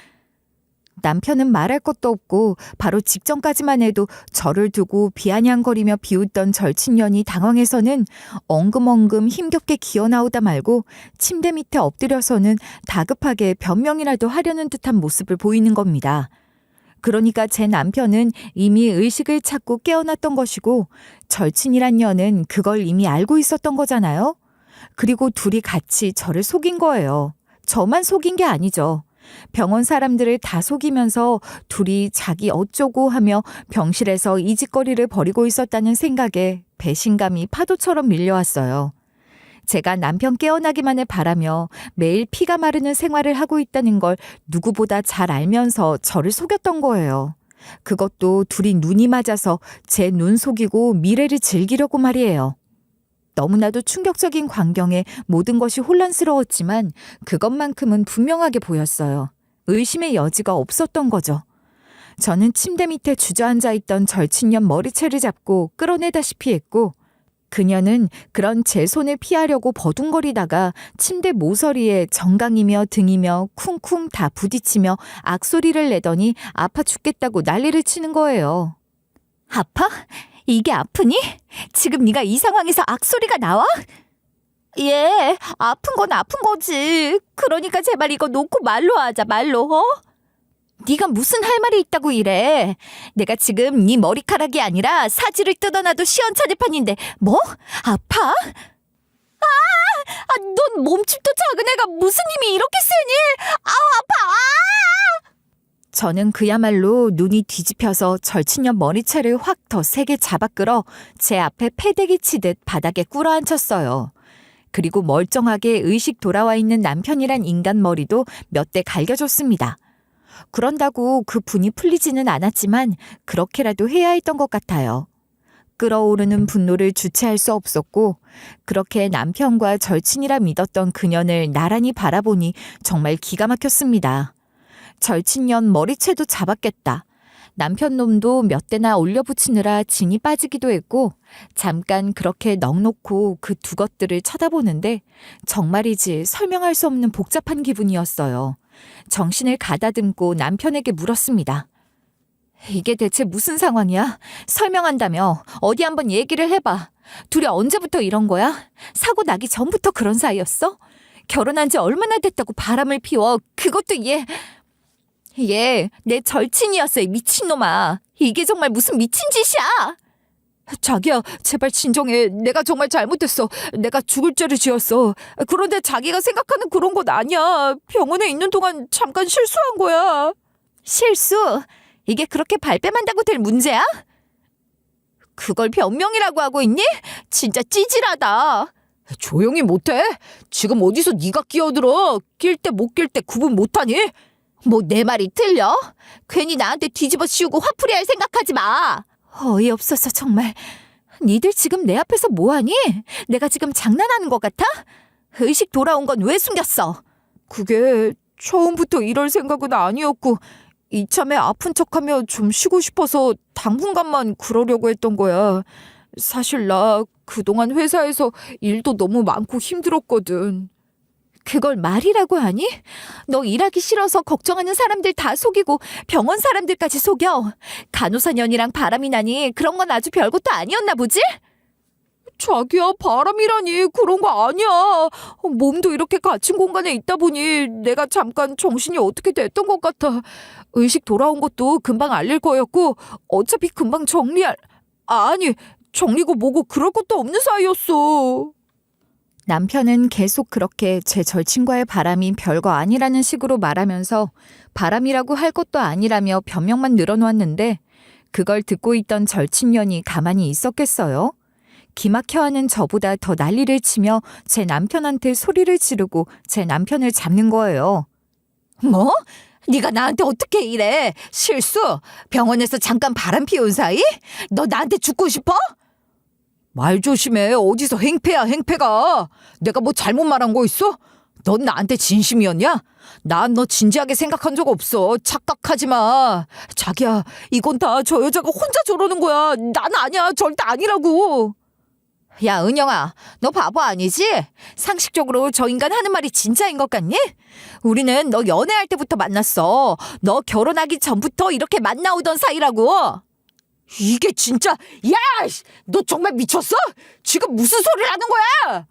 남편은 말할 것도 없고 바로 직전까지만 해도 저를 두고 비아냥거리며 비웃던 절친년이 당황해서는 엉금엉금 힘겹게 기어나오다 말고 침대 밑에 엎드려서는 다급하게 변명이라도 하려는 듯한 모습을 보이는 겁니다. 그러니까 제 남편은 이미 의식을 찾고 깨어났던 것이고 절친이란 년은 그걸 이미 알고 있었던 거잖아요. 그리고 둘이 같이 저를 속인 거예요. 저만 속인 게 아니죠. 병원 사람들을 다 속이면서 둘이 자기 어쩌고 하며 병실에서 이짓거리를 벌이고 있었다는 생각에 배신감이 파도처럼 밀려왔어요. 제가 남편 깨어나기만을 바라며 매일 피가 마르는 생활을 하고 있다는 걸 누구보다 잘 알면서 저를 속였던 거예요. 그것도 둘이 눈이 맞아서 제 눈 속이고 미래를 즐기려고 말이에요. 너무나도 충격적인 광경에 모든 것이 혼란스러웠지만 그것만큼은 분명하게 보였어요. 의심의 여지가 없었던 거죠. 저는 침대 밑에 주저앉아 있던 절친년 머리채를 잡고 끌어내다시피 했고 그녀는 그런 제 손을 피하려고 버둥거리다가 침대 모서리에 정강이며 등이며 쿵쿵 다 부딪히며 악소리를 내더니 아파 죽겠다고 난리를 치는 거예요. 아파? 이게 아프니? 지금 네가 이 상황에서 악소리가 나와? 예, 아픈 건 아픈 거지. 그러니까 제발 이거 놓고 말로 하자, 말로. 네가 무슨 할 말이 있다고 이래. 내가 지금 네 머리카락이 아니라 사지를 뜯어놔도 시원찮을 판인데 뭐? 아파? 넌 몸집도 작은 애가 무슨 힘이 이렇게 세니? 아우 아파! 저는 그야말로 눈이 뒤집혀서 절친년 머리채를 확 더 세게 잡아 끌어 제 앞에 패대기 치듯 바닥에 꿇어앉혔어요. 그리고 멀쩡하게 의식 돌아와 있는 남편이란 인간 머리도 몇 대 갈겨줬습니다. 그런다고 그 분이 풀리지는 않았지만 그렇게라도 해야 했던 것 같아요. 끓어오르는 분노를 주체할 수 없었고 그렇게 남편과 절친이라 믿었던 그년을 나란히 바라보니 정말 기가 막혔습니다. 절친년 머리채도 잡았겠다. 남편 놈도 몇 대나 올려붙이느라 진이 빠지기도 했고 잠깐 그렇게 넋놓고 그 두 것들을 쳐다보는데 정말이지 설명할 수 없는 복잡한 기분이었어요. 정신을 가다듬고 남편에게 물었습니다. 이게 대체 무슨 상황이야? 설명한다며 어디 한번 얘기를 해봐. 둘이 언제부터 이런 거야? 사고 나기 전부터 그런 사이였어? 결혼한 지 얼마나 됐다고 바람을 피워. 그것도 얘 내 절친이었어, 이 미친놈아. 이게 정말 무슨 미친 짓이야? 자기야, 제발 진정해. 내가 정말 잘못했어. 내가 죽을 죄를 지었어. 그런데 자기가 생각하는 그런 건 아니야. 병원에 있는 동안 잠깐 실수한 거야. 실수? 이게 그렇게 발뺌한다고 될 문제야? 그걸 변명이라고 하고 있니? 진짜 찌질하다. 조용히 못해? 지금 어디서 네가 끼어들어? 낄 때 못 낄 때 구분 못하니? 뭐 내 말이 틀려? 괜히 나한테 뒤집어 씌우고 화풀이할 생각하지 마. 어이없어서 정말. 니들 지금 내 앞에서 뭐하니? 내가 지금 장난하는 것 같아? 의식 돌아온 건 왜 숨겼어? 그게 처음부터 이럴 생각은 아니었고 이참에 아픈 척하며 좀 쉬고 싶어서 당분간만 그러려고 했던 거야. 사실 나 그동안 회사에서 일도 너무 많고 힘들었거든. 그걸 말이라고 하니? 너 일하기 싫어서 걱정하는 사람들 다 속이고 병원 사람들까지 속여. 간호사 년이랑 바람이 나니 그런 건 아주 별것도 아니었나 보지? 자기야, 바람이라니 그런 거 아니야. 몸도 이렇게 갇힌 공간에 있다 보니 내가 잠깐 정신이 어떻게 됐던 것 같아. 의식 돌아온 것도 금방 알릴 거였고 어차피 금방 아니 정리고 뭐고 그럴 것도 없는 사이였어. 남편은 계속 그렇게 제 절친과의 바람이 별거 아니라는 식으로 말하면서 바람이라고 할 것도 아니라며 변명만 늘어놓았는데 그걸 듣고 있던 절친년이 가만히 있었겠어요? 기막혀하는 저보다 더 난리를 치며 제 남편한테 소리를 지르고 제 남편을 잡는 거예요. 뭐? 네가 나한테 어떻게 이래? 실수? 병원에서 잠깐 바람 피운 사이? 너 나한테 죽고 싶어? 말 조심해. 어디서 행패야, 행패가. 내가 뭐 잘못 말한 거 있어? 넌 나한테 진심이었냐? 난 너 진지하게 생각한 적 없어. 착각하지 마. 자기야, 이건 다 저 여자가 혼자 저러는 거야. 난 아니야. 절대 아니라고. 야, 은영아, 너 바보 아니지? 상식적으로 저 인간 하는 말이 진짜인 것 같니? 우리는 너 연애할 때부터 만났어. 너 결혼하기 전부터 이렇게 만나오던 사이라고. 이게 진짜, 야! 너 정말 미쳤어? 지금 무슨 소리를 하는 거야?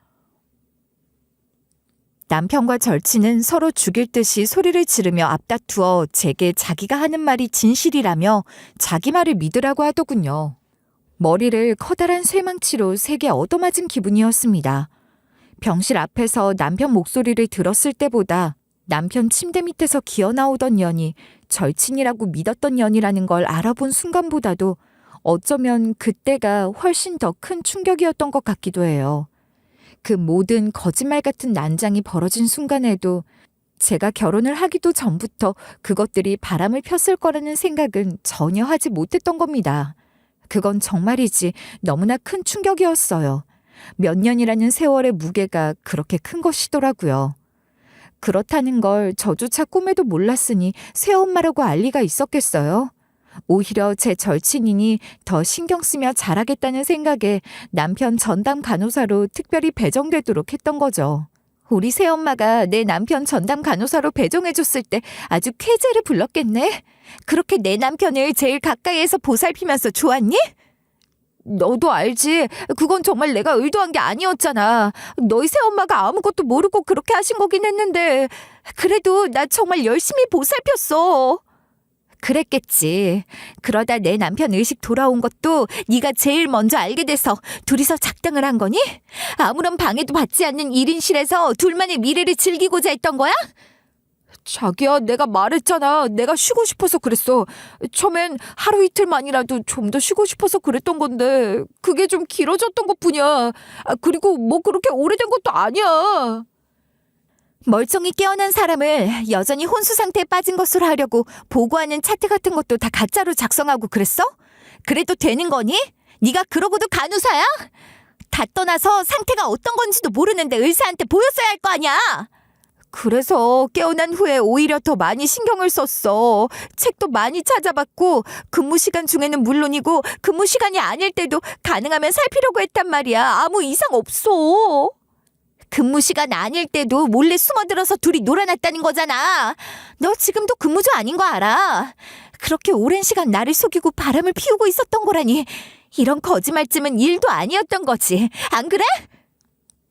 남편과 절친은 서로 죽일 듯이 소리를 지르며 앞다투어 제게 자기가 하는 말이 진실이라며 자기 말을 믿으라고 하더군요. 머리를 커다란 쇠망치로 세게 얻어맞은 기분이었습니다. 병실 앞에서 남편 목소리를 들었을 때보다 남편 침대 밑에서 기어나오던 년이 절친이라고 믿었던 년이라는 걸 알아본 순간보다도 어쩌면 그때가 훨씬 더 큰 충격이었던 것 같기도 해요. 그 모든 거짓말 같은 난장이 벌어진 순간에도 제가 결혼을 하기도 전부터 그것들이 바람을 폈을 거라는 생각은 전혀 하지 못했던 겁니다. 그건 정말이지 너무나 큰 충격이었어요. 몇 년이라는 세월의 무게가 그렇게 큰 것이더라고요. 그렇다는 걸 저조차 꿈에도 몰랐으니 새엄마라고 알 리가 있었겠어요? 오히려 제 절친이니 더 신경 쓰며 잘하겠다는 생각에 남편 전담 간호사로 특별히 배정되도록 했던 거죠. 우리 새엄마가 내 남편 전담 간호사로 배정해줬을 때 아주 쾌재를 불렀겠네? 그렇게 내 남편을 제일 가까이에서 보살피면서 좋았니? 너도 알지. 그건 정말 내가 의도한 게 아니었잖아. 너희 새엄마가 아무것도 모르고 그렇게 하신 거긴 했는데 그래도 나 정말 열심히 보살폈어. 그랬겠지. 그러다 내 남편 의식 돌아온 것도 네가 제일 먼저 알게 돼서 둘이서 작당을 한 거니? 아무런 방해도 받지 않는 1인실에서 둘만의 미래를 즐기고자 했던 거야? 자기야, 내가 말했잖아. 내가 쉬고 싶어서 그랬어. 처음엔 하루 이틀만이라도 좀 더 쉬고 싶어서 그랬던 건데 그게 좀 길어졌던 것뿐이야. 그리고 뭐 그렇게 오래된 것도 아니야. 멀쩡히 깨어난 사람을 여전히 혼수 상태에 빠진 것으로 하려고 보고하는 차트 같은 것도 다 가짜로 작성하고 그랬어? 그래도 되는 거니? 네가 그러고도 간호사야? 다 떠나서 상태가 어떤 건지도 모르는데 의사한테 보였어야 할 거 아니야? 그래서 깨어난 후에 오히려 더 많이 신경을 썼어. 책도 많이 찾아봤고 근무 시간 중에는 물론이고 근무 시간이 아닐 때도 가능하면 살피려고 했단 말이야. 아무 이상 없어. 근무 시간 아닐 때도 몰래 숨어들어서 둘이 놀아놨다는 거잖아. 너 지금도 근무조 아닌 거 알아? 그렇게 오랜 시간 나를 속이고 바람을 피우고 있었던 거라니. 이런 거짓말쯤은 일도 아니었던 거지. 안 그래?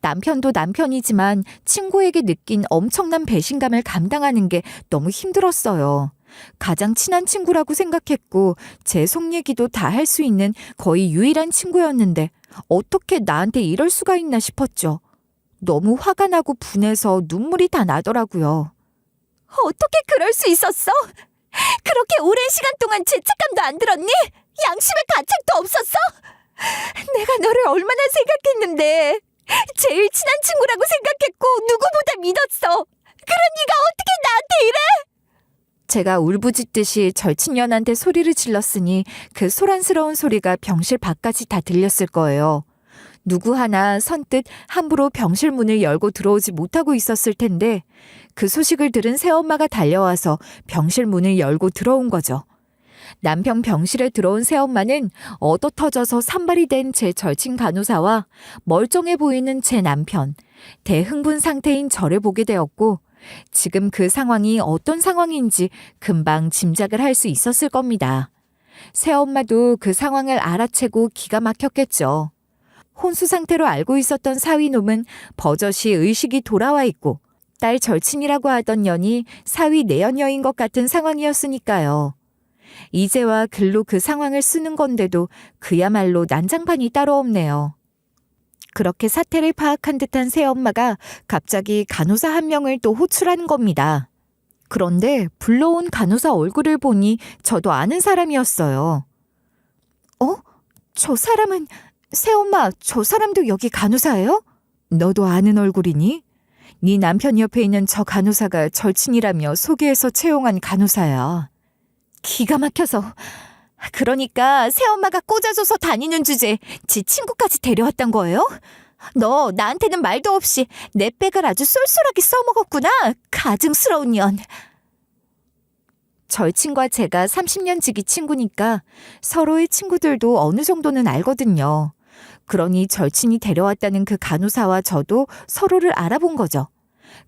남편도 남편이지만 친구에게 느낀 엄청난 배신감을 감당하는 게 너무 힘들었어요. 가장 친한 친구라고 생각했고 제 속 얘기도 다 할 수 있는 거의 유일한 친구였는데 어떻게 나한테 이럴 수가 있나 싶었죠. 너무 화가 나고 분해서 눈물이 다 나더라고요. 어떻게 그럴 수 있었어? 그렇게 오랜 시간 동안 죄책감도 안 들었니? 양심의 가책도 없었어? 내가 너를 얼마나 생각했는데. 제일 친한 친구라고 생각했고 누구보다 믿었어. 그런 네가 어떻게 나한테 이래? 제가 울부짖듯이 절친년한테 소리를 질렀으니 그 소란스러운 소리가 병실 밖까지 다 들렸을 거예요. 누구 하나 선뜻 함부로 병실 문을 열고 들어오지 못하고 있었을 텐데 그 소식을 들은 새엄마가 달려와서 병실 문을 열고 들어온 거죠. 남편 병실에 들어온 새엄마는 얻어터져서 산발이 된 제 절친 간호사와 멀쩡해 보이는 제 남편, 대흥분 상태인 저를 보게 되었고 지금 그 상황이 어떤 상황인지 금방 짐작을 할 수 있었을 겁니다. 새엄마도 그 상황을 알아채고 기가 막혔겠죠. 혼수 상태로 알고 있었던 사위놈은 버젓이 의식이 돌아와 있고 딸 절친이라고 하던 년이 사위 내연녀인 것 같은 상황이었으니까요. 이제와 글로 그 상황을 쓰는 건데도 그야말로 난장판이 따로 없네요. 그렇게 사태를 파악한 듯한 새엄마가 갑자기 간호사 한 명을 또 호출하는 겁니다. 그런데 불러온 간호사 얼굴을 보니 저도 아는 사람이었어요. 저 사람은 새엄마, 저 사람도 여기 간호사예요? 너도 아는 얼굴이니? 네 남편 옆에 있는 저 간호사가 절친이라며 소개해서 채용한 간호사야. 기가 막혀서. 그러니까 새엄마가 꽂아줘서 다니는 주제에 지 친구까지 데려왔단 거예요? 너 나한테는 말도 없이 내 백을 아주 쏠쏠하게 써먹었구나. 가증스러운 년. 절친과 제가 30년 지기 친구니까 서로의 친구들도 어느 정도는 알거든요. 그러니 절친이 데려왔다는 그 간호사와 저도 서로를 알아본 거죠.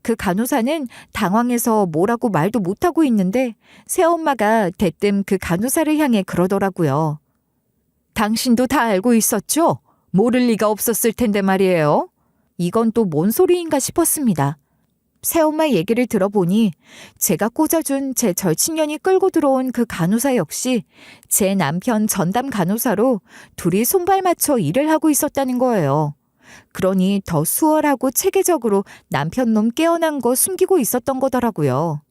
그 간호사는 당황해서 뭐라고 말도 못하고 있는데 새엄마가 대뜸 그 간호사를 향해 그러더라고요. 당신도 다 알고 있었죠? 모를 리가 없었을 텐데 말이에요. 이건 또 뭔 소리인가 싶었습니다. 새엄마 얘기를 들어보니 제가 꽂아준 제 절친년이 끌고 들어온 그 간호사 역시 제 남편 전담 간호사로 둘이 손발 맞춰 일을 하고 있었다는 거예요. 그러니 더 수월하고 체계적으로 남편 놈 깨어난 거 숨기고 있었던 거더라고요.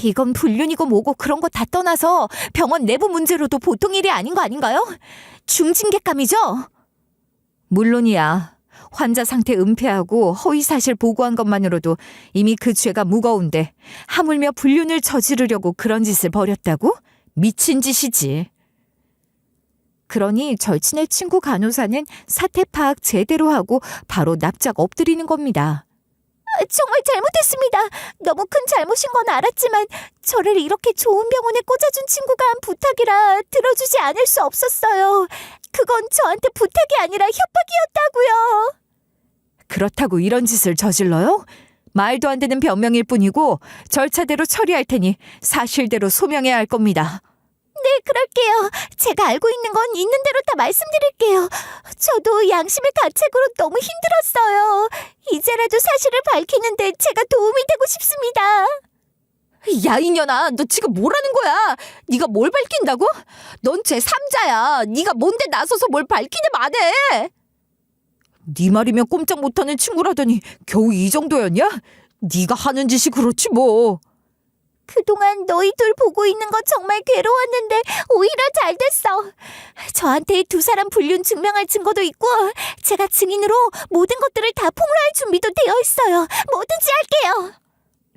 이건 불륜이고 뭐고 그런 거 다 떠나서 병원 내부 문제로도 보통 일이 아닌 거 아닌가요? 중징계감이죠? 물론이야. 환자 상태 은폐하고 허위사실 보고한 것만으로도 이미 그 죄가 무거운데 하물며 불륜을 저지르려고 그런 짓을 벌였다고? 미친 짓이지. 그러니 절친의 친구 간호사는 사태 파악 제대로 하고 바로 납작 엎드리는 겁니다. 정말 잘못했습니다. 너무 큰 잘못인 건 알았지만 저를 이렇게 좋은 병원에 꽂아준 친구가 한 부탁이라 들어주지 않을 수 없었어요. 그건 저한테 부탁이 아니라 협박이었다고요. 그렇다고 이런 짓을 저질러요? 말도 안 되는 변명일 뿐이고 절차대로 처리할 테니 사실대로 소명해야 할 겁니다. 네, 그럴게요. 제가 알고 있는 건 있는 대로 다 말씀드릴게요. 저도 양심의 가책으로 너무 힘들었어요. 이제라도 사실을 밝히는데 제가 도움이 되고 싶습니다. 야, 이년아, 너 지금 뭐라는 거야? 네가 뭘 밝힌다고? 넌 제3자야. 네가 뭔데 나서서 뭘 밝히네 마네. 네 말이면 꼼짝 못하는 친구라더니 겨우 이 정도였냐? 네가 하는 짓이 그렇지 뭐. 그동안 너희 둘 보고 있는 거 정말 괴로웠는데 오히려 잘 됐어. 저한테 두 사람 불륜 증명할 증거도 있고 제가 증인으로 모든 것들을 다 폭로할 준비도 되어 있어요. 뭐든지 할게요.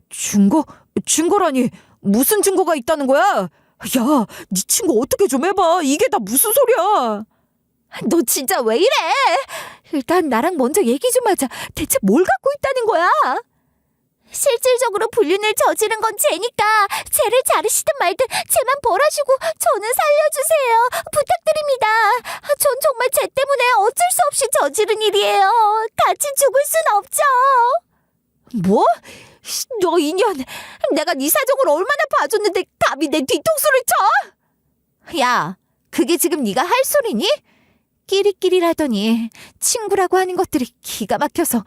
증거? 증거라니 무슨 증거가 있다는 거야? 야, 네 친구 어떻게 좀 해봐. 이게 다 무슨 소리야? 너 진짜 왜 이래? 일단 나랑 먼저 얘기 좀 하자. 대체 뭘 갖고 있다는 거야? 실질적으로 불륜을 저지른 건 쟤니까 쟤를 자르시든 말든 쟤만 벌하시고 저는 살려주세요. 부탁드립니다. 전 정말 쟤 때문에 어쩔 수 없이 저지른 일이에요. 같이 죽을 순 없죠. 뭐? 너 인연, 내가 네 사정을 얼마나 봐줬는데 감히 내 뒤통수를 쳐? 야, 그게 지금 네가 할 소리니? 끼리끼리라더니 친구라고 하는 것들이 기가 막혀서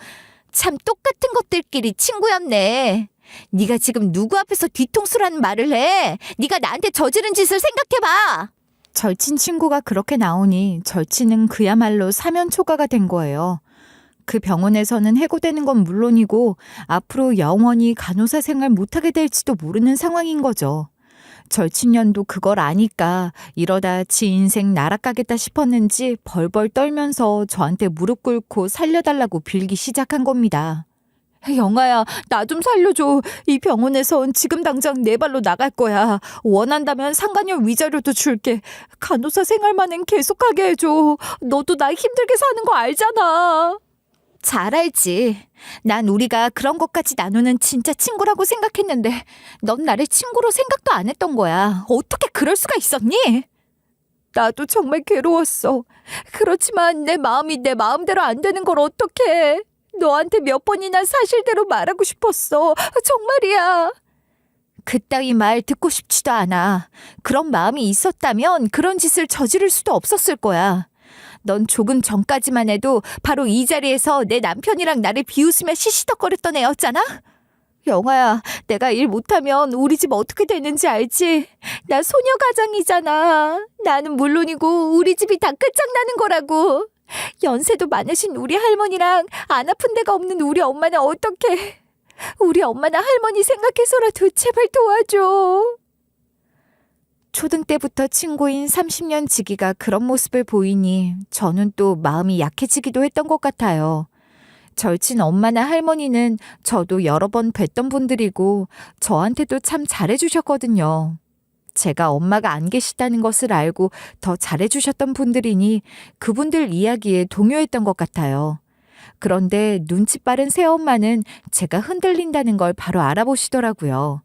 참 똑같은 것들끼리 친구였네. 네가 지금 누구 앞에서 뒤통수라는 말을 해? 네가 나한테 저지른 짓을 생각해봐. 절친 친구가 그렇게 나오니 절친은 그야말로 사면초가가 된 거예요. 그 병원에서는 해고되는 건 물론이고 앞으로 영원히 간호사 생활 못하게 될지도 모르는 상황인 거죠. 절친년도 그걸 아니까 이러다 지 인생 날아가겠다 싶었는지 벌벌 떨면서 저한테 무릎 꿇고 살려달라고 빌기 시작한 겁니다. 영아야, 나 좀 살려줘. 이 병원에선 지금 당장 내 발로 나갈 거야. 원한다면 상간녀 위자료도 줄게. 간호사 생활만은 계속하게 해줘. 너도 나 힘들게 사는 거 알잖아. 잘 알지. 난 우리가 그런 것까지 나누는 진짜 친구라고 생각했는데 넌 나를 친구로 생각도 안 했던 거야. 어떻게 그럴 수가 있었니? 나도 정말 괴로웠어. 그렇지만 내 마음이 내 마음대로 안 되는 걸 어떡해. 너한테 몇 번이나 사실대로 말하고 싶었어. 정말이야. 그따위 말 듣고 싶지도 않아. 그런 마음이 있었다면 그런 짓을 저지를 수도 없었을 거야. 넌 조금 전까지만 해도 바로 이 자리에서 내 남편이랑 나를 비웃으며 시시덕거렸던 애였잖아? 영아야, 내가 일 못하면 우리 집 어떻게 되는지 알지? 나 소녀 가장이잖아. 나는 물론이고 우리 집이 다 끝장나는 거라고. 연세도 많으신 우리 할머니랑 안 아픈 데가 없는 우리 엄마는 어떡해. 우리 엄마나 할머니 생각해서라도 제발 도와줘. 초등 때부터 친구인 30년 지기가 그런 모습을 보이니 저는 또 마음이 약해지기도 했던 것 같아요. 절친 엄마나 할머니는 저도 여러 번 뵀던 분들이고 저한테도 참 잘해주셨거든요. 제가 엄마가 안 계시다는 것을 알고 더 잘해주셨던 분들이니 그분들 이야기에 동요했던 것 같아요. 그런데 눈치 빠른 새엄마는 제가 흔들린다는 걸 바로 알아보시더라고요.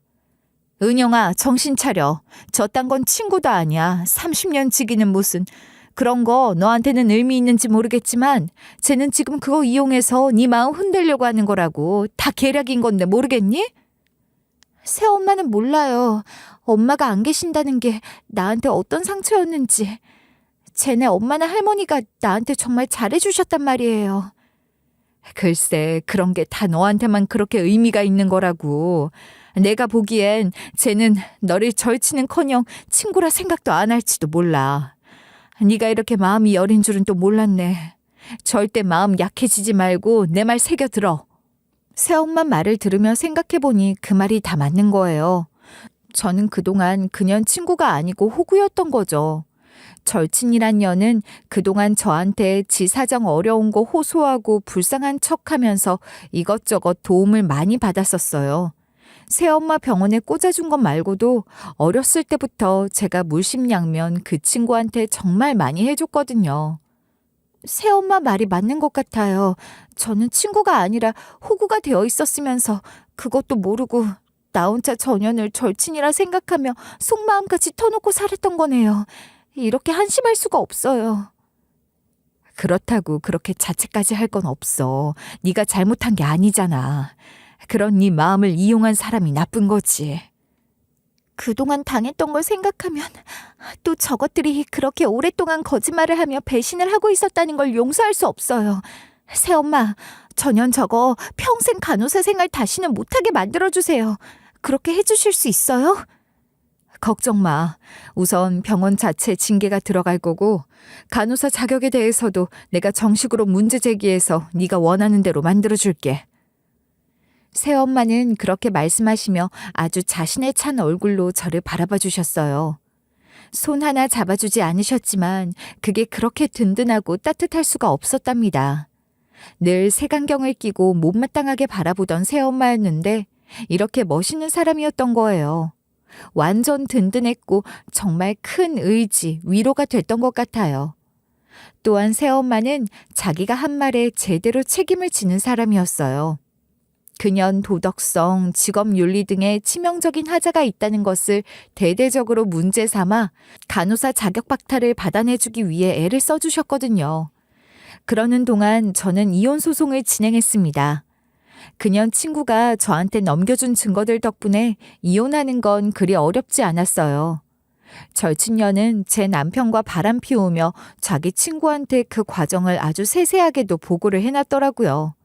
은영아, 정신 차려. 저딴 건 친구도 아니야. 30년 지기는 무슨. 그런 거 너한테는 의미 있는지 모르겠지만 쟤는 지금 그거 이용해서 네 마음 흔들려고 하는 거라고. 다 계략인 건데 모르겠니? 새엄마는 몰라요. 엄마가 안 계신다는 게 나한테 어떤 상처였는지. 쟤네 엄마나 할머니가 나한테 정말 잘해주셨단 말이에요. 글쎄, 그런 게 다 너한테만 그렇게 의미가 있는 거라고. 내가 보기엔 쟤는 너를 절치는커녕 친구라 생각도 안 할지도 몰라. 네가 이렇게 마음이 여린 줄은 또 몰랐네. 절대 마음 약해지지 말고 내 말 새겨 들어. 새엄마 말을 들으며 생각해보니 그 말이 다 맞는 거예요. 저는 그동안 그년 친구가 아니고 호구였던 거죠. 절친이란 년은 그동안 저한테 지 사정 어려운 거 호소하고 불쌍한 척하면서 이것저것 도움을 많이 받았었어요. 새엄마 병원에 꽂아준 것 말고도 어렸을 때부터 제가 물심양면 그 친구한테 정말 많이 해줬거든요. 새엄마 말이 맞는 것 같아요. 저는 친구가 아니라 호구가 되어 있었으면서 그것도 모르고 나 혼자 전현을 절친이라 생각하며 속마음까지 터놓고 살았던 거네요. 이렇게 한심할 수가 없어요. 그렇다고 그렇게 자책까지 할 건 없어. 네가 잘못한 게 아니잖아. 그런 네 마음을 이용한 사람이 나쁜 거지. 그동안 당했던 걸 생각하면 또 저것들이 그렇게 오랫동안 거짓말을 하며 배신을 하고 있었다는 걸 용서할 수 없어요. 새엄마, 전현 저거 평생 간호사 생활 다시는 못하게 만들어주세요. 그렇게 해주실 수 있어요? 걱정 마. 우선 병원 자체 징계가 들어갈 거고 간호사 자격에 대해서도 내가 정식으로 문제 제기해서 네가 원하는 대로 만들어줄게. 새엄마는 그렇게 말씀하시며 아주 자신의 찬 얼굴로 저를 바라봐 주셨어요. 손 하나 잡아주지 않으셨지만 그게 그렇게 든든하고 따뜻할 수가 없었답니다. 늘 색안경을 끼고 못마땅하게 바라보던 새엄마였는데 이렇게 멋있는 사람이었던 거예요. 완전 든든했고 정말 큰 의지, 위로가 됐던 것 같아요. 또한 새엄마는 자기가 한 말에 제대로 책임을 지는 사람이었어요. 그년 도덕성, 직업윤리 등의 치명적인 하자가 있다는 것을 대대적으로 문제 삼아 간호사 자격 박탈을 받아내주기 위해 애를 써주셨거든요. 그러는 동안 저는 이혼 소송을 진행했습니다. 그년 친구가 저한테 넘겨준 증거들 덕분에 이혼하는 건 그리 어렵지 않았어요. 절친녀는 제 남편과 바람 피우며 자기 친구한테 그 과정을 아주 세세하게도 보고를 해놨더라고요.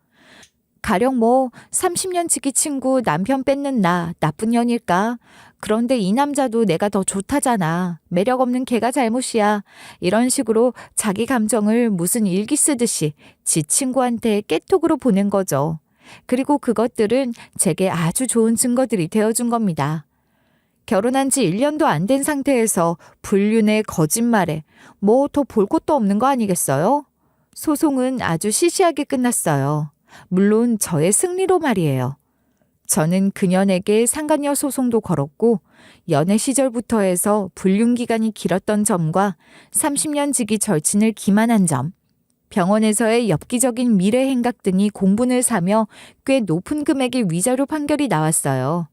가령 30년 지기 친구 남편 뺏는 나 나쁜 년일까? 그런데 이 남자도 내가 더 좋다잖아. 매력 없는 걔가 잘못이야. 이런 식으로 자기 감정을 무슨 일기 쓰듯이 지 친구한테 깨톡으로 보낸 거죠. 그리고 그것들은 제게 아주 좋은 증거들이 되어준 겁니다. 결혼한 지 1년도 안 된 상태에서 불륜에 거짓말에 뭐 더 볼 것도 없는 거 아니겠어요? 소송은 아주 시시하게 끝났어요. 물론 저의 승리로 말이에요. 저는 그년에게 상간녀 소송도 걸었고 연애 시절부터 해서 불륜 기간이 길었던 점과 30년 지기 절친을 기만한 점, 병원에서의 엽기적인 미래 행각 등이 공분을 사며 꽤 높은 금액의 위자료 판결이 나왔어요.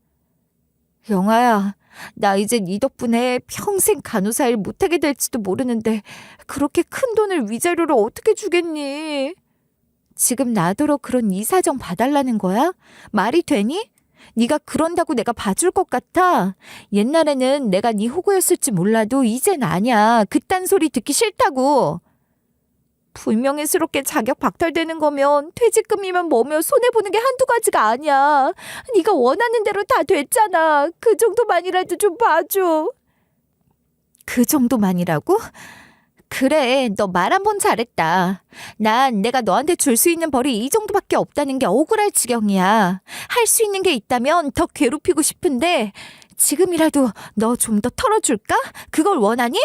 영아야, 나 이제 네 덕분에 평생 간호사 일 못하게 될지도 모르는데 그렇게 큰 돈을 위자료로 어떻게 주겠니? 지금 나더러 그런 이사정 봐달라는 거야? 말이 되니? 네가 그런다고 내가 봐줄 것 같아? 옛날에는 내가 네 호구였을지 몰라도 이젠 아니야. 그딴 소리 듣기 싫다고. 불명예스럽게 자격 박탈되는 거면 퇴직금이면 뭐며 손해보는 게 한두 가지가 아니야. 네가 원하는 대로 다 됐잖아. 그 정도만이라도 좀 봐줘. 그 정도만이라고? 그래, 너 말 한 번 잘했다. 난 내가 너한테 줄 수 있는 벌이 이 정도밖에 없다는 게 억울할 지경이야. 할 수 있는 게 있다면 더 괴롭히고 싶은데 지금이라도 너 좀 더 털어줄까? 그걸 원하니?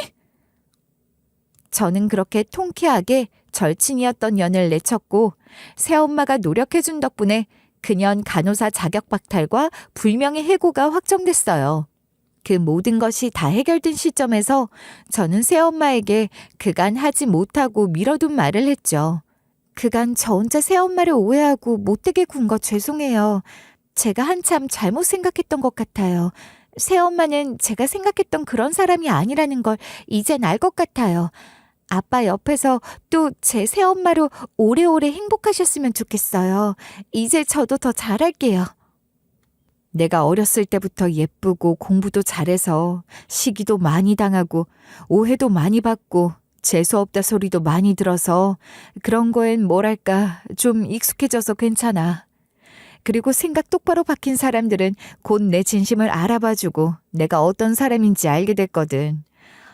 저는 그렇게 통쾌하게 절친이었던 연을 내쳤고 새엄마가 노력해준 덕분에 그년 간호사 자격 박탈과 불명예 해고가 확정됐어요. 그 모든 것이 다 해결된 시점에서 저는 새엄마에게 그간 하지 못하고 미뤄둔 말을 했죠. 그간 저 혼자 새엄마를 오해하고 못되게 군 거 죄송해요. 제가 한참 잘못 생각했던 것 같아요. 새엄마는 제가 생각했던 그런 사람이 아니라는 걸 이젠 알 것 같아요. 아빠 옆에서 또 제 새엄마로 오래오래 행복하셨으면 좋겠어요. 이제 저도 더 잘할게요. 내가 어렸을 때부터 예쁘고 공부도 잘해서 시기도 많이 당하고 오해도 많이 받고 재수없다 소리도 많이 들어서 그런 거엔 뭐랄까 좀 익숙해져서 괜찮아. 그리고 생각 똑바로 박힌 사람들은 곧 내 진심을 알아봐주고 내가 어떤 사람인지 알게 됐거든.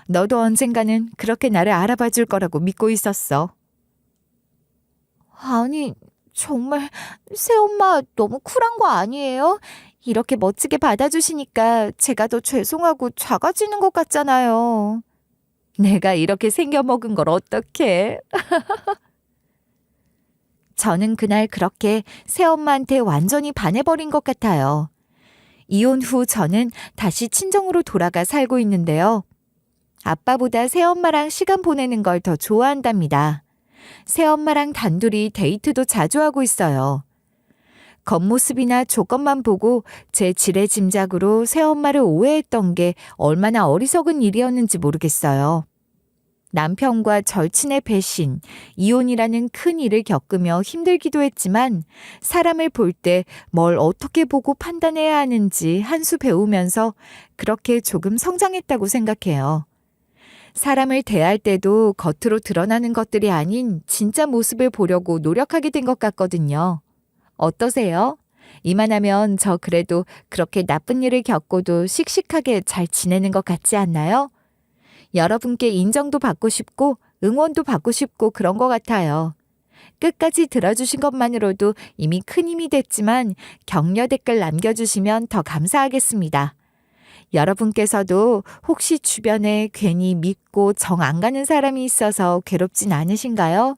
너도 언젠가는 그렇게 나를 알아봐 줄 거라고 믿고 있었어. 아니, 정말 새엄마 너무 쿨한 거 아니에요? 이렇게 멋지게 받아주시니까 제가 더 죄송하고 작아지는 것 같잖아요. 내가 이렇게 생겨먹은 걸 어떡해? 저는 그날 그렇게 새엄마한테 완전히 반해버린 것 같아요. 이혼 후 저는 다시 친정으로 돌아가 살고 있는데요. 아빠보다 새엄마랑 시간 보내는 걸 더 좋아한답니다. 새엄마랑 단둘이 데이트도 자주 하고 있어요. 겉모습이나 조건만 보고 제 지레짐작으로 새엄마를 오해했던 게 얼마나 어리석은 일이었는지 모르겠어요. 남편과 절친의 배신, 이혼이라는 큰 일을 겪으며 힘들기도 했지만 사람을 볼 때 뭘 어떻게 보고 판단해야 하는지 한 수 배우면서 그렇게 조금 성장했다고 생각해요. 사람을 대할 때도 겉으로 드러나는 것들이 아닌 진짜 모습을 보려고 노력하게 된 것 같거든요. 어떠세요? 이만하면 저 그래도 그렇게 나쁜 일을 겪고도 씩씩하게 잘 지내는 것 같지 않나요? 여러분께 인정도 받고 싶고 응원도 받고 싶고 그런 것 같아요. 끝까지 들어주신 것만으로도 이미 큰 힘이 됐지만 격려 댓글 남겨주시면 더 감사하겠습니다. 여러분께서도 혹시 주변에 괜히 믿고 정 안 가는 사람이 있어서 괴롭진 않으신가요?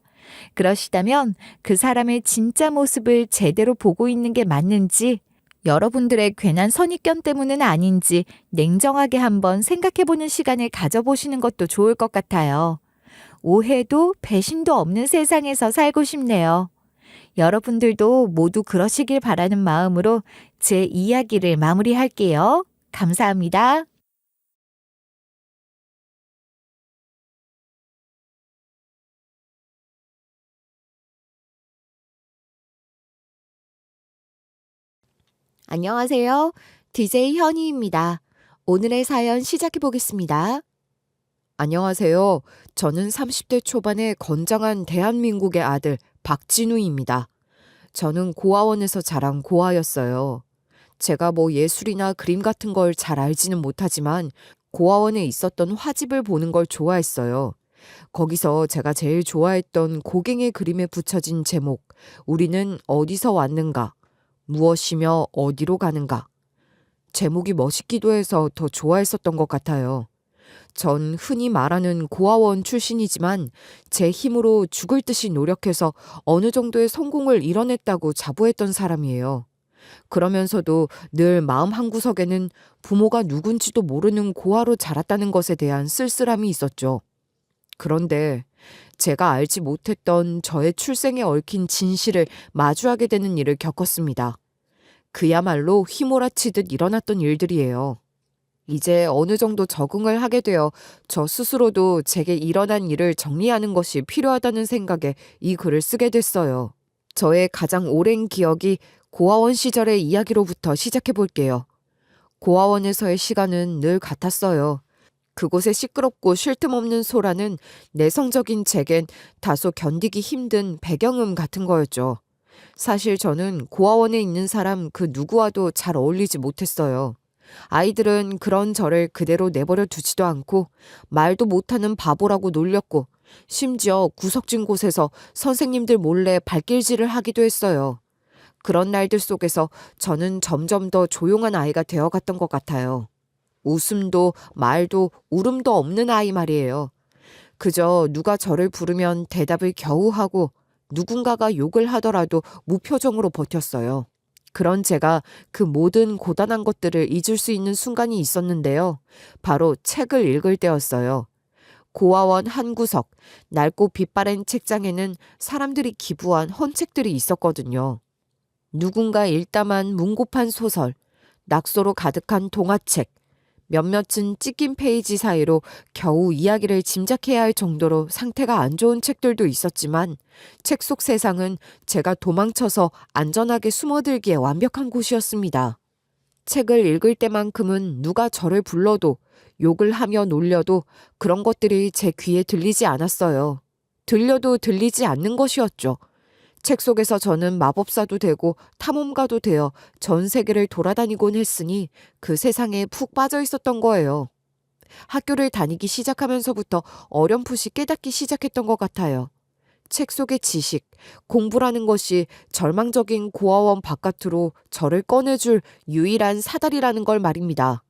그러시다면 그 사람의 진짜 모습을 제대로 보고 있는 게 맞는지 여러분들의 괜한 선입견 때문은 아닌지 냉정하게 한번 생각해보는 시간을 가져보시는 것도 좋을 것 같아요. 오해도 배신도 없는 세상에서 살고 싶네요. 여러분들도 모두 그러시길 바라는 마음으로 제 이야기를 마무리할게요. 감사합니다. 안녕하세요. DJ 현희입니다. 오늘의 사연 시작해 보겠습니다. 안녕하세요. 저는 30대 초반의 건장한 대한민국의 아들 박진우입니다. 저는 고아원에서 자란 고아였어요. 제가 뭐 예술이나 그림 같은 걸 잘 알지는 못하지만 고아원에 있었던 화집을 보는 걸 좋아했어요. 거기서 제가 제일 좋아했던 고갱의 그림에 붙여진 제목, 우리는 어디서 왔는가, 무엇이며 어디로 가는가. 제목이 멋있기도 해서 더 좋아했었던 것 같아요. 전 흔히 말하는 고아원 출신이지만 제 힘으로 죽을 듯이 노력해서 어느 정도의 성공을 이뤄냈다고 자부했던 사람이에요. 그러면서도 늘 마음 한구석에는 부모가 누군지도 모르는 고아로 자랐다는 것에 대한 쓸쓸함이 있었죠. 그런데 제가 알지 못했던 저의 출생에 얽힌 진실을 마주하게 되는 일을 겪었습니다. 그야말로 휘몰아치듯 일어났던 일들이에요. 이제 어느 정도 적응을 하게 되어 저 스스로도 제게 일어난 일을 정리하는 것이 필요하다는 생각에 이 글을 쓰게 됐어요. 저의 가장 오랜 기억이 고아원 시절의 이야기로부터 시작해 볼게요. 고아원에서의 시간은 늘 같았어요. 그곳의 시끄럽고 쉴 틈 없는 소라는 내성적인 제겐 다소 견디기 힘든 배경음 같은 거였죠. 사실 저는 고아원에 있는 사람 그 누구와도 잘 어울리지 못했어요. 아이들은 그런 저를 그대로 내버려 두지도 않고 말도 못하는 바보라고 놀렸고 심지어 구석진 곳에서 선생님들 몰래 발길질을 하기도 했어요. 그런 날들 속에서 저는 점점 더 조용한 아이가 되어갔던 것 같아요. 웃음도 말도 울음도 없는 아이 말이에요. 그저 누가 저를 부르면 대답을 겨우 하고 누군가가 욕을 하더라도 무표정으로 버텼어요. 그런 제가 그 모든 고단한 것들을 잊을 수 있는 순간이 있었는데요. 바로 책을 읽을 때였어요. 고아원 한 구석, 낡고 빛바랜 책장에는 사람들이 기부한 헌책들이 있었거든요. 누군가 일담한 문고판 소설, 낙서로 가득한 동화책, 몇몇은 찢긴 페이지 사이로 겨우 이야기를 짐작해야 할 정도로 상태가 안 좋은 책들도 있었지만 책 속 세상은 제가 도망쳐서 안전하게 숨어들기에 완벽한 곳이었습니다. 책을 읽을 때만큼은 누가 저를 불러도 욕을 하며 놀려도 그런 것들이 제 귀에 들리지 않았어요. 들려도 들리지 않는 것이었죠. 책 속에서 저는 마법사도 되고 탐험가도 되어 전 세계를 돌아다니곤 했으니 그 세상에 푹 빠져 있었던 거예요. 학교를 다니기 시작하면서부터 어렴풋이 깨닫기 시작했던 것 같아요. 책 속의 지식, 공부라는 것이 절망적인 고아원 바깥으로 저를 꺼내줄 유일한 사다리라는 걸 말입니다.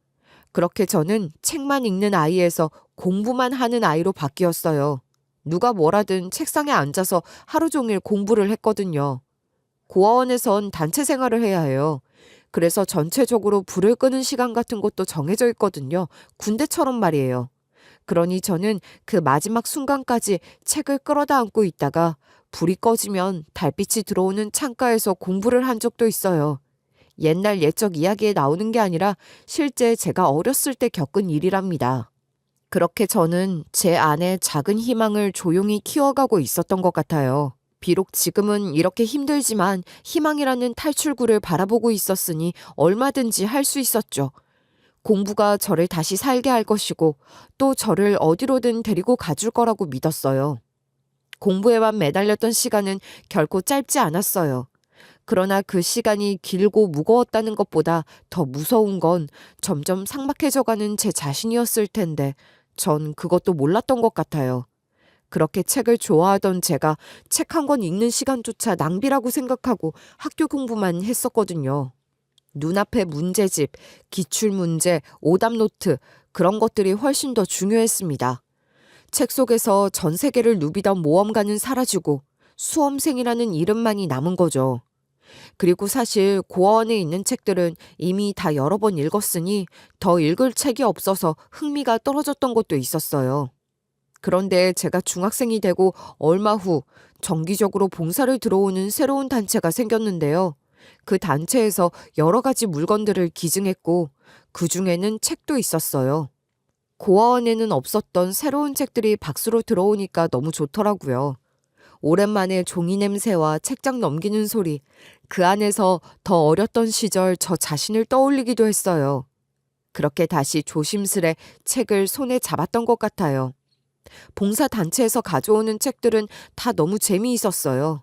그렇게 저는 책만 읽는 아이에서 공부만 하는 아이로 바뀌었어요. 누가 뭐라든 책상에 앉아서 하루 종일 공부를 했거든요. 고아원에선 단체 생활을 해야 해요. 그래서 전체적으로 불을 끄는 시간 같은 것도 정해져 있거든요. 군대처럼 말이에요. 그러니 저는 그 마지막 순간까지 책을 끌어다 안고 있다가 불이 꺼지면 달빛이 들어오는 창가에서 공부를 한 적도 있어요. 옛날 옛적 이야기에 나오는 게 아니라 실제 제가 어렸을 때 겪은 일이랍니다. 그렇게 저는 제 안에 작은 희망을 조용히 키워가고 있었던 것 같아요. 비록 지금은 이렇게 힘들지만 희망이라는 탈출구를 바라보고 있었으니 얼마든지 할 수 있었죠. 공부가 저를 다시 살게 할 것이고 또 저를 어디로든 데리고 가줄 거라고 믿었어요. 공부에만 매달렸던 시간은 결코 짧지 않았어요. 그러나 그 시간이 길고 무거웠다는 것보다 더 무서운 건 점점 삭막해져가는 제 자신이었을 텐데 전 그것도 몰랐던 것 같아요. 그렇게 책을 좋아하던 제가 책 한 권 읽는 시간조차 낭비라고 생각하고 학교 공부만 했었거든요. 눈앞에 문제집, 기출문제, 오답노트 그런 것들이 훨씬 더 중요했습니다. 책 속에서 전 세계를 누비던 모험가는 사라지고 수험생이라는 이름만이 남은 거죠. 그리고 사실 고아원에 있는 책들은 이미 다 여러 번 읽었으니 더 읽을 책이 없어서 흥미가 떨어졌던 것도 있었어요. 그런데 제가 중학생이 되고 얼마 후 정기적으로 봉사를 들어오는 새로운 단체가 생겼는데요. 그 단체에서 여러 가지 물건들을 기증했고 그 중에는 책도 있었어요. 고아원에는 없었던 새로운 책들이 박스로 들어오니까 너무 좋더라고요. 오랜만에 종이 냄새와 책장 넘기는 소리, 그 안에서 더 어렸던 시절 저 자신을 떠올리기도 했어요. 그렇게 다시 조심스레 책을 손에 잡았던 것 같아요. 봉사단체에서 가져오는 책들은 다 너무 재미있었어요.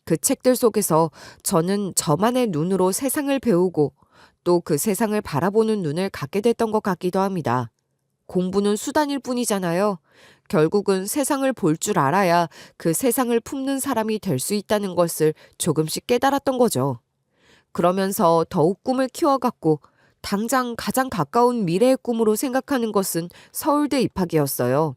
그 책들 속에서 저는 저만의 눈으로 세상을 배우고 또 그 세상을 바라보는 눈을 갖게 됐던 것 같기도 합니다. 공부는 수단일 뿐이잖아요. 결국은 세상을 볼 줄 알아야 그 세상을 품는 사람이 될 수 있다는 것을 조금씩 깨달았던 거죠. 그러면서 더욱 꿈을 키워갔고 당장 가장 가까운 미래의 꿈으로 생각하는 것은 서울대 입학이었어요.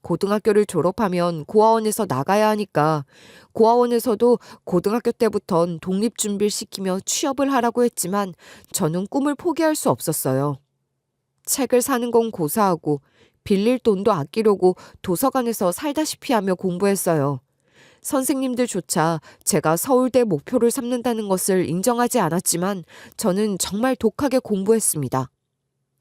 고등학교를 졸업하면 고아원에서 나가야 하니까 고아원에서도 고등학교 때부턴 독립준비를 시키며 취업을 하라고 했지만 저는 꿈을 포기할 수 없었어요. 책을 사는 건 고사하고 빌릴 돈도 아끼려고 도서관에서 살다시피 하며 공부했어요. 선생님들조차 제가 서울대 목표를 삼는다는 것을 인정하지 않았지만 저는 정말 독하게 공부했습니다.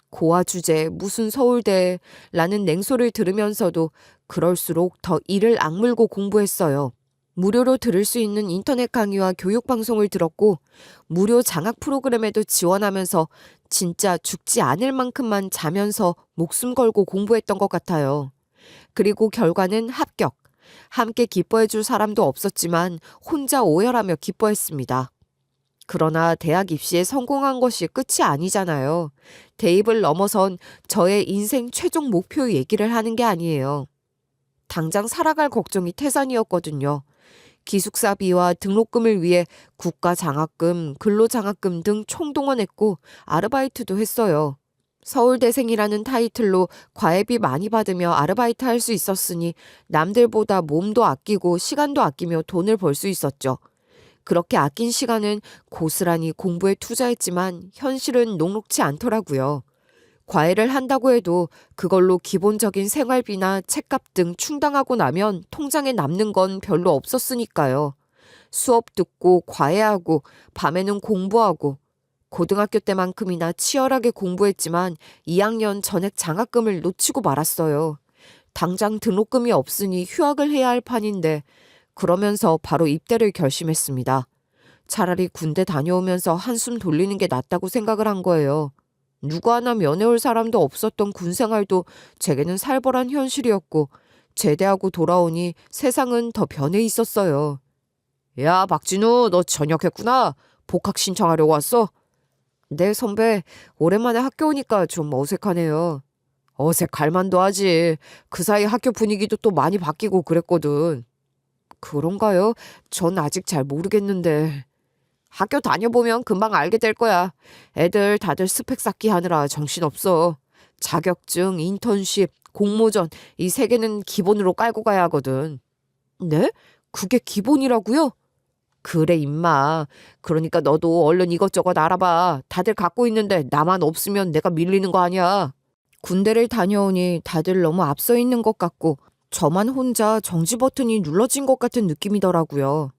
고아 주제 무슨 서울대라는 냉소를 들으면서도 그럴수록 더 이를 악물고 공부했어요. 무료로 들을 수 있는 인터넷 강의와 교육방송을 들었고 무료 장학 프로그램에도 지원하면서 진짜 죽지 않을 만큼만 자면서 목숨 걸고 공부했던 것 같아요. 그리고 결과는 합격. 함께 기뻐해 줄 사람도 없었지만 혼자 오열하며 기뻐했습니다. 그러나 대학 입시에 성공한 것이 끝이 아니잖아요. 대입을 넘어선 저의 인생 최종 목표 얘기를 하는 게 아니에요. 당장 살아갈 걱정이 태산이었거든요. 기숙사비와 등록금을 위해 국가장학금, 근로장학금 등 총동원했고 아르바이트도 했어요. 서울대생이라는 타이틀로 과외비 많이 받으며 아르바이트 할 수 있었으니 남들보다 몸도 아끼고 시간도 아끼며 돈을 벌 수 있었죠. 그렇게 아낀 시간은 고스란히 공부에 투자했지만 현실은 녹록지 않더라고요. 과외를 한다고 해도 그걸로 기본적인 생활비나 책값 등 충당하고 나면 통장에 남는 건 별로 없었으니까요. 수업 듣고 과외하고 밤에는 공부하고 고등학교 때만큼이나 치열하게 공부했지만 2학년 전액 장학금을 놓치고 말았어요. 당장 등록금이 없으니 휴학을 해야 할 판인데 그러면서 바로 입대를 결심했습니다. 차라리 군대 다녀오면서 한숨 돌리는 게 낫다고 생각을 한 거예요. 누구 하나 면회올 사람도 없었던 군 생활도 제게는 살벌한 현실이었고 제대하고 돌아오니 세상은 더 변해 있었어요. 야, 박진우, 너 전역했구나. 복학 신청하려고 왔어? 네, 선배. 오랜만에 학교 오니까 좀 어색하네요. 어색할 만도 하지. 그 사이 학교 분위기도 또 많이 바뀌고 그랬거든. 그런가요? 전 아직 잘 모르겠는데. 학교 다녀보면 금방 알게 될 거야. 애들 다들 스펙 쌓기 하느라 정신없어. 자격증, 인턴십, 공모전 이 세 개는 기본으로 깔고 가야 하거든. 네? 그게 기본이라고요? 그래 임마. 그러니까 너도 얼른 이것저것 알아봐. 다들 갖고 있는데 나만 없으면 내가 밀리는 거 아니야. 군대를 다녀오니 다들 너무 앞서 있는 것 같고 저만 혼자 정지 버튼이 눌러진 것 같은 느낌이더라고요.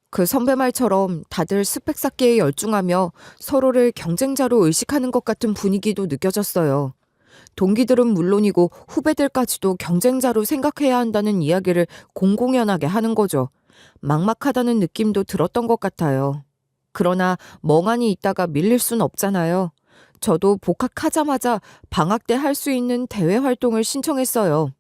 그 선배 말처럼 다들 스펙 쌓기에 열중하며 서로를 경쟁자로 의식하는 것 같은 분위기도 느껴졌어요. 동기들은 물론이고 후배들까지도 경쟁자로 생각해야 한다는 이야기를 공공연하게 하는 거죠. 막막하다는 느낌도 들었던 것 같아요. 그러나 멍하니 있다가 밀릴 순 없잖아요. 저도 복학하자마자 방학 때 할 수 있는 대외 활동을 신청했어요.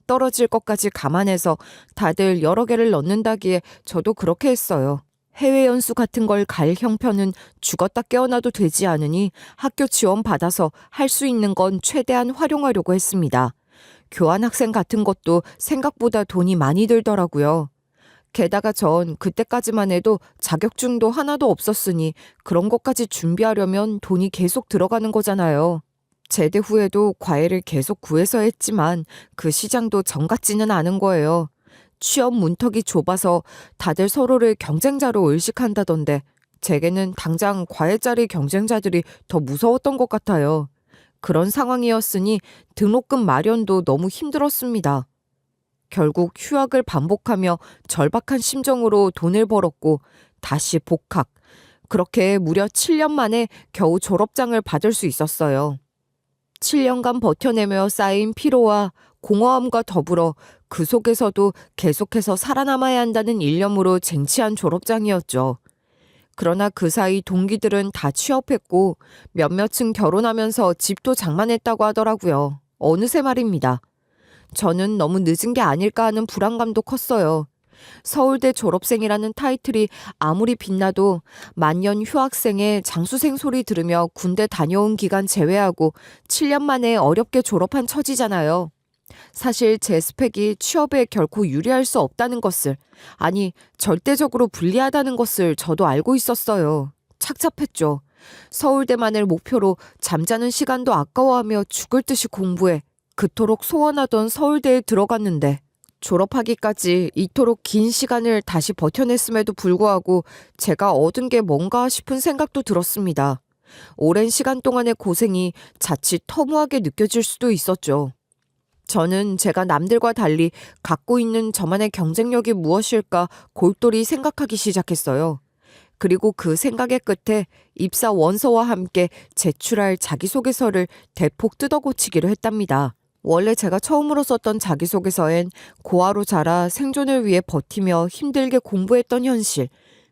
떨어질 것까지 감안해서 다들 여러 개를 넣는다기에 저도 그렇게 했어요. 해외 연수 같은 걸 갈 형편은 죽었다 깨어나도 되지 않으니 학교 지원 받아서 할 수 있는 건 최대한 활용하려고 했습니다. 교환학생 같은 것도 생각보다 돈이 많이 들더라고요. 게다가 전 그때까지만 해도 자격증도 하나도 없었으니 그런 것까지 준비하려면 돈이 계속 들어가는 거잖아요. 제대 후에도 과외를 계속 구해서 했지만 그 시장도 정 같지는 않은 거예요. 취업 문턱이 좁아서 다들 서로를 경쟁자로 의식한다던데 제게는 당장 과외자리 경쟁자들이 더 무서웠던 것 같아요. 그런 상황이었으니 등록금 마련도 너무 힘들었습니다. 결국 휴학을 반복하며 절박한 심정으로 돈을 벌었고 다시 복학. 그렇게 무려 7년 만에 겨우 졸업장을 받을 수 있었어요. 7년간 버텨내며 쌓인 피로와 공허함과 더불어 그 속에서도 계속해서 살아남아야 한다는 일념으로 쟁취한 졸업장이었죠. 그러나 그 사이 동기들은 다 취업했고 몇몇은 결혼하면서 집도 장만했다고 하더라고요. 어느새 말입니다. 저는 너무 늦은 게 아닐까 하는 불안감도 컸어요. 서울대 졸업생이라는 타이틀이 아무리 빛나도 만년 휴학생의 장수생 소리 들으며 군대 다녀온 기간 제외하고 7년 만에 어렵게 졸업한 처지잖아요. 사실 제 스펙이 취업에 결코 유리할 수 없다는 것을, 아니 절대적으로 불리하다는 것을 저도 알고 있었어요. 착잡했죠. 서울대만을 목표로 잠자는 시간도 아까워하며 죽을 듯이 공부해 그토록 소원하던 서울대에 들어갔는데 졸업하기까지 이토록 긴 시간을 다시 버텨냈음에도 불구하고 제가 얻은 게 뭔가 싶은 생각도 들었습니다. 오랜 시간 동안의 고생이 자칫 허무하게 느껴질 수도 있었죠. 저는 제가 남들과 달리 갖고 있는 저만의 경쟁력이 무엇일까 골똘히 생각하기 시작했어요. 그리고 그 생각의 끝에 입사 원서와 함께 제출할 자기소개서를 대폭 뜯어고치기로 했답니다. 원래 제가 처음으로 썼던 자기소개서엔 고아로 자라 생존을 위해 버티며 힘들게 공부했던 현실,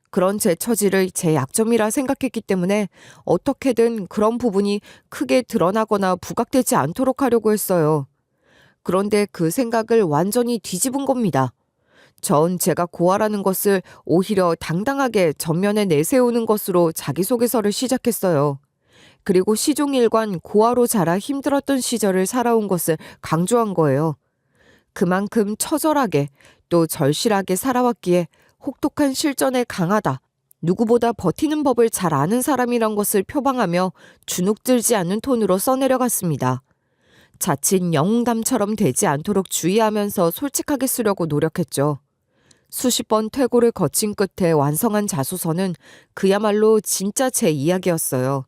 그런 제 처지를 제 약점이라 생각했기 때문에 어떻게든 그런 부분이 크게 드러나거나 부각되지 않도록 하려고 했어요. 그런데 그 생각을 완전히 뒤집은 겁니다. 전 제가 고아라는 것을 오히려 당당하게 전면에 내세우는 것으로 자기소개서를 시작했어요. 그리고 시종일관 고아로 자라 힘들었던 시절을 살아온 것을 강조한 거예요. 그만큼 처절하게 또 절실하게 살아왔기에 혹독한 실전에 강하다, 누구보다 버티는 법을 잘 아는 사람이란 것을 표방하며 주눅들지 않는 톤으로 써내려갔습니다. 자칫 영웅담처럼 되지 않도록 주의하면서 솔직하게 쓰려고 노력했죠. 수십 번 퇴고를 거친 끝에 완성한 자소서는 그야말로 진짜 제 이야기였어요.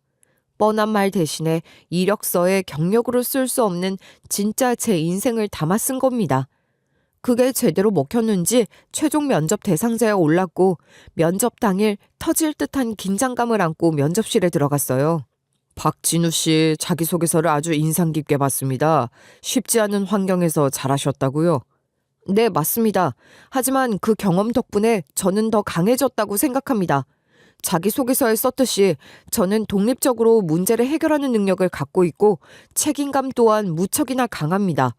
뻔한 말 대신에 이력서에 경력으로 쓸 수 없는 진짜 제 인생을 담아 쓴 겁니다. 그게 제대로 먹혔는지 최종 면접 대상자에 올랐고 면접 당일 터질 듯한 긴장감을 안고 면접실에 들어갔어요. 박진우 씨 자기소개서를 아주 인상 깊게 봤습니다. 쉽지 않은 환경에서 잘하셨다고요? 네, 맞습니다. 하지만 그 경험 덕분에 저는 더 강해졌다고 생각합니다. 자기소개서에 썼듯이 저는 독립적으로 문제를 해결하는 능력을 갖고 있고 책임감 또한 무척이나 강합니다.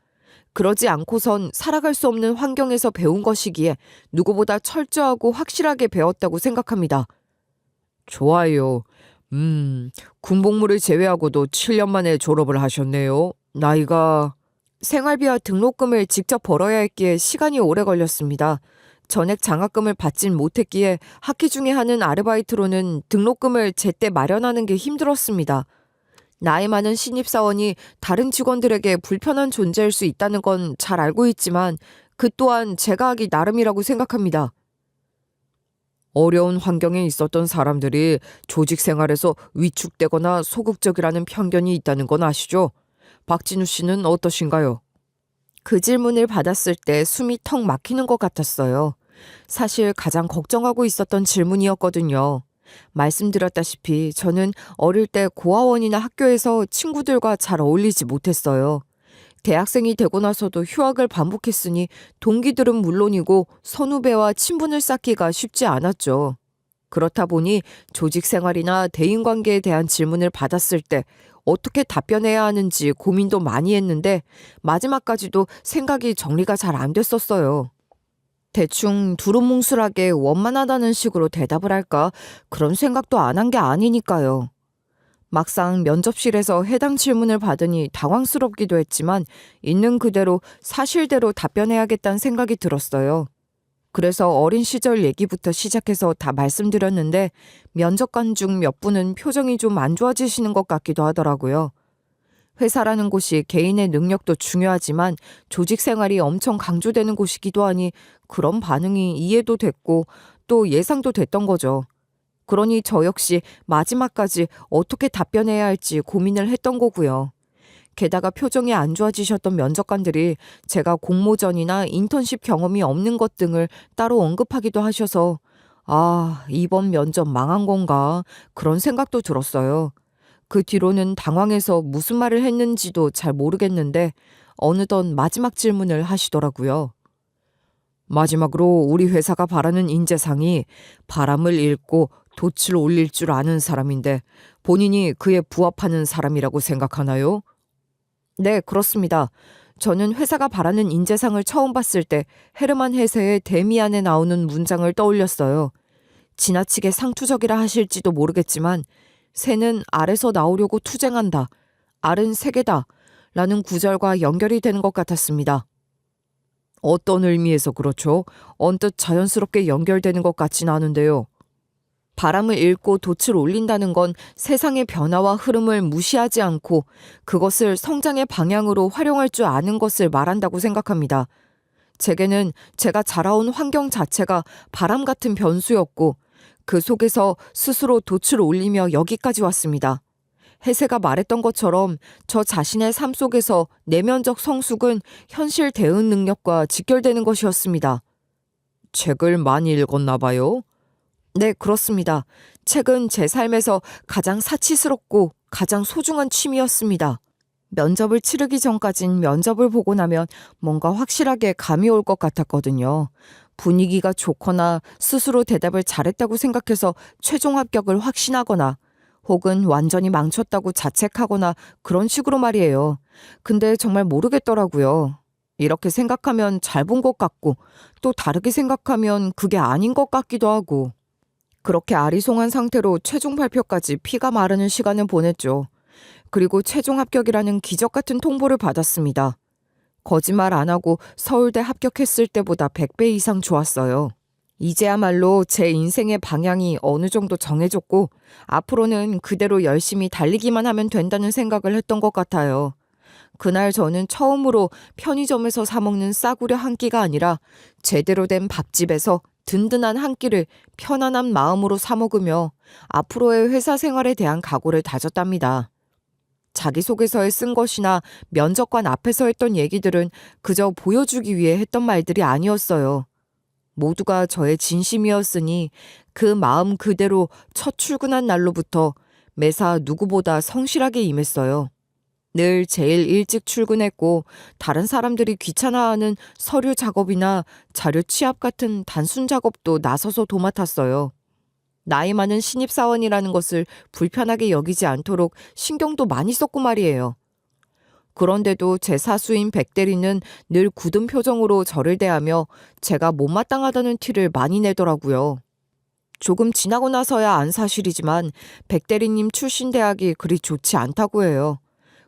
그러지 않고선 살아갈 수 없는 환경에서 배운 것이기에 누구보다 철저하고 확실하게 배웠다고 생각합니다. 좋아요. 군복무를 제외하고도 7년 만에 졸업을 하셨네요. 나이가... 생활비와 등록금을 직접 벌어야 했기에 시간이 오래 걸렸습니다. 전액 장학금을 받진 못했기에 학기 중에 하는 아르바이트로는 등록금을 제때 마련하는 게 힘들었습니다. 나이 많은 신입사원이 다른 직원들에게 불편한 존재일 수 있다는 건 잘 알고 있지만 그 또한 제가 하기 나름이라고 생각합니다. 어려운 환경에 있었던 사람들이 조직 생활에서 위축되거나 소극적이라는 편견이 있다는 건 아시죠? 박진우 씨는 어떠신가요? 그 질문을 받았을 때 숨이 턱 막히는 것 같았어요. 사실 가장 걱정하고 있었던 질문이었거든요. 말씀드렸다시피 저는 어릴 때 고아원이나 학교에서 친구들과 잘 어울리지 못했어요. 대학생이 되고 나서도 휴학을 반복했으니 동기들은 물론이고 선후배와 친분을 쌓기가 쉽지 않았죠. 그렇다 보니 조직 생활이나 대인관계에 대한 질문을 받았을 때 어떻게 답변해야 하는지 고민도 많이 했는데 마지막까지도 생각이 정리가 잘 안 됐었어요. 대충 두루뭉술하게 원만하다는 식으로 대답을 할까 그런 생각도 안 한 게 아니니까요. 막상 면접실에서 해당 질문을 받으니 당황스럽기도 했지만 있는 그대로 사실대로 답변해야겠다는 생각이 들었어요. 그래서 어린 시절 얘기부터 시작해서 다 말씀드렸는데 면접관 중 몇 분은 표정이 좀 안 좋아지시는 것 같기도 하더라고요. 회사라는 곳이 개인의 능력도 중요하지만 조직 생활이 엄청 강조되는 곳이기도 하니 그런 반응이 이해도 됐고 또 예상도 됐던 거죠. 그러니 저 역시 마지막까지 어떻게 답변해야 할지 고민을 했던 거고요. 게다가 표정이 안 좋아지셨던 면접관들이 제가 공모전이나 인턴십 경험이 없는 것 등을 따로 언급하기도 하셔서 이번 면접 망한 건가 그런 생각도 들었어요. 그 뒤로는 당황해서 무슨 말을 했는지도 잘 모르겠는데 어느덧 마지막 질문을 하시더라고요. 마지막으로 우리 회사가 바라는 인재상이 바람을 읽고 돛을 올릴 줄 아는 사람인데 본인이 그에 부합하는 사람이라고 생각하나요? 네, 그렇습니다. 저는 회사가 바라는 인재상을 처음 봤을 때 헤르만 헤세의 데미안에 나오는 문장을 떠올렸어요. 지나치게 상투적이라 하실지도 모르겠지만 새는 알에서 나오려고 투쟁한다. 알은 세계다. 라는 구절과 연결이 되는 것 같았습니다. 어떤 의미에서 그렇죠? 언뜻 자연스럽게 연결되는 것 같진 않은데요. 바람을 읽고 돛을 올린다는 건 세상의 변화와 흐름을 무시하지 않고 그것을 성장의 방향으로 활용할 줄 아는 것을 말한다고 생각합니다. 제게는 제가 자라온 환경 자체가 바람 같은 변수였고 그 속에서 스스로 돛을 올리며 여기까지 왔습니다. 해세가 말했던 것처럼 저 자신의 삶 속에서 내면적 성숙은 현실 대응 능력과 직결되는 것이었습니다. 책을 많이 읽었나 봐요? 네, 그렇습니다. 책은 제 삶에서 가장 사치스럽고 가장 소중한 취미였습니다. 면접을 치르기 전까진 면접을 보고 나면 뭔가 확실하게 감이 올 것 같았거든요. 분위기가 좋거나 스스로 대답을 잘했다고 생각해서 최종 합격을 확신하거나 혹은 완전히 망쳤다고 자책하거나 그런 식으로 말이에요. 근데 정말 모르겠더라고요. 이렇게 생각하면 잘 본 것 같고 또 다르게 생각하면 그게 아닌 것 같기도 하고 그렇게 아리송한 상태로 최종 발표까지 피가 마르는 시간을 보냈죠. 그리고 최종 합격이라는 기적 같은 통보를 받았습니다. 거짓말 안 하고 서울대 합격했을 때보다 100배 이상 좋았어요. 이제야말로 제 인생의 방향이 어느 정도 정해졌고 앞으로는 그대로 열심히 달리기만 하면 된다는 생각을 했던 것 같아요. 그날 저는 처음으로 편의점에서 사 먹는 싸구려 한 끼가 아니라 제대로 된 밥집에서 든든한 한 끼를 편안한 마음으로 사 먹으며 앞으로의 회사 생활에 대한 각오를 다졌답니다. 자기소개서에 쓴 것이나 면접관 앞에서 했던 얘기들은 그저 보여주기 위해 했던 말들이 아니었어요. 모두가 저의 진심이었으니 그 마음 그대로 첫 출근한 날로부터 매사 누구보다 성실하게 임했어요. 늘 제일 일찍 출근했고 다른 사람들이 귀찮아하는 서류 작업이나 자료 취합 같은 단순 작업도 나서서 도맡았어요. 나이 많은 신입사원이라는 것을 불편하게 여기지 않도록 신경도 많이 썼고 말이에요. 그런데도 제 사수인 백대리는 늘 굳은 표정으로 저를 대하며 제가 못마땅하다는 티를 많이 내더라고요. 조금 지나고 나서야 안 사실이지만 백대리님 출신 대학이 그리 좋지 않다고 해요.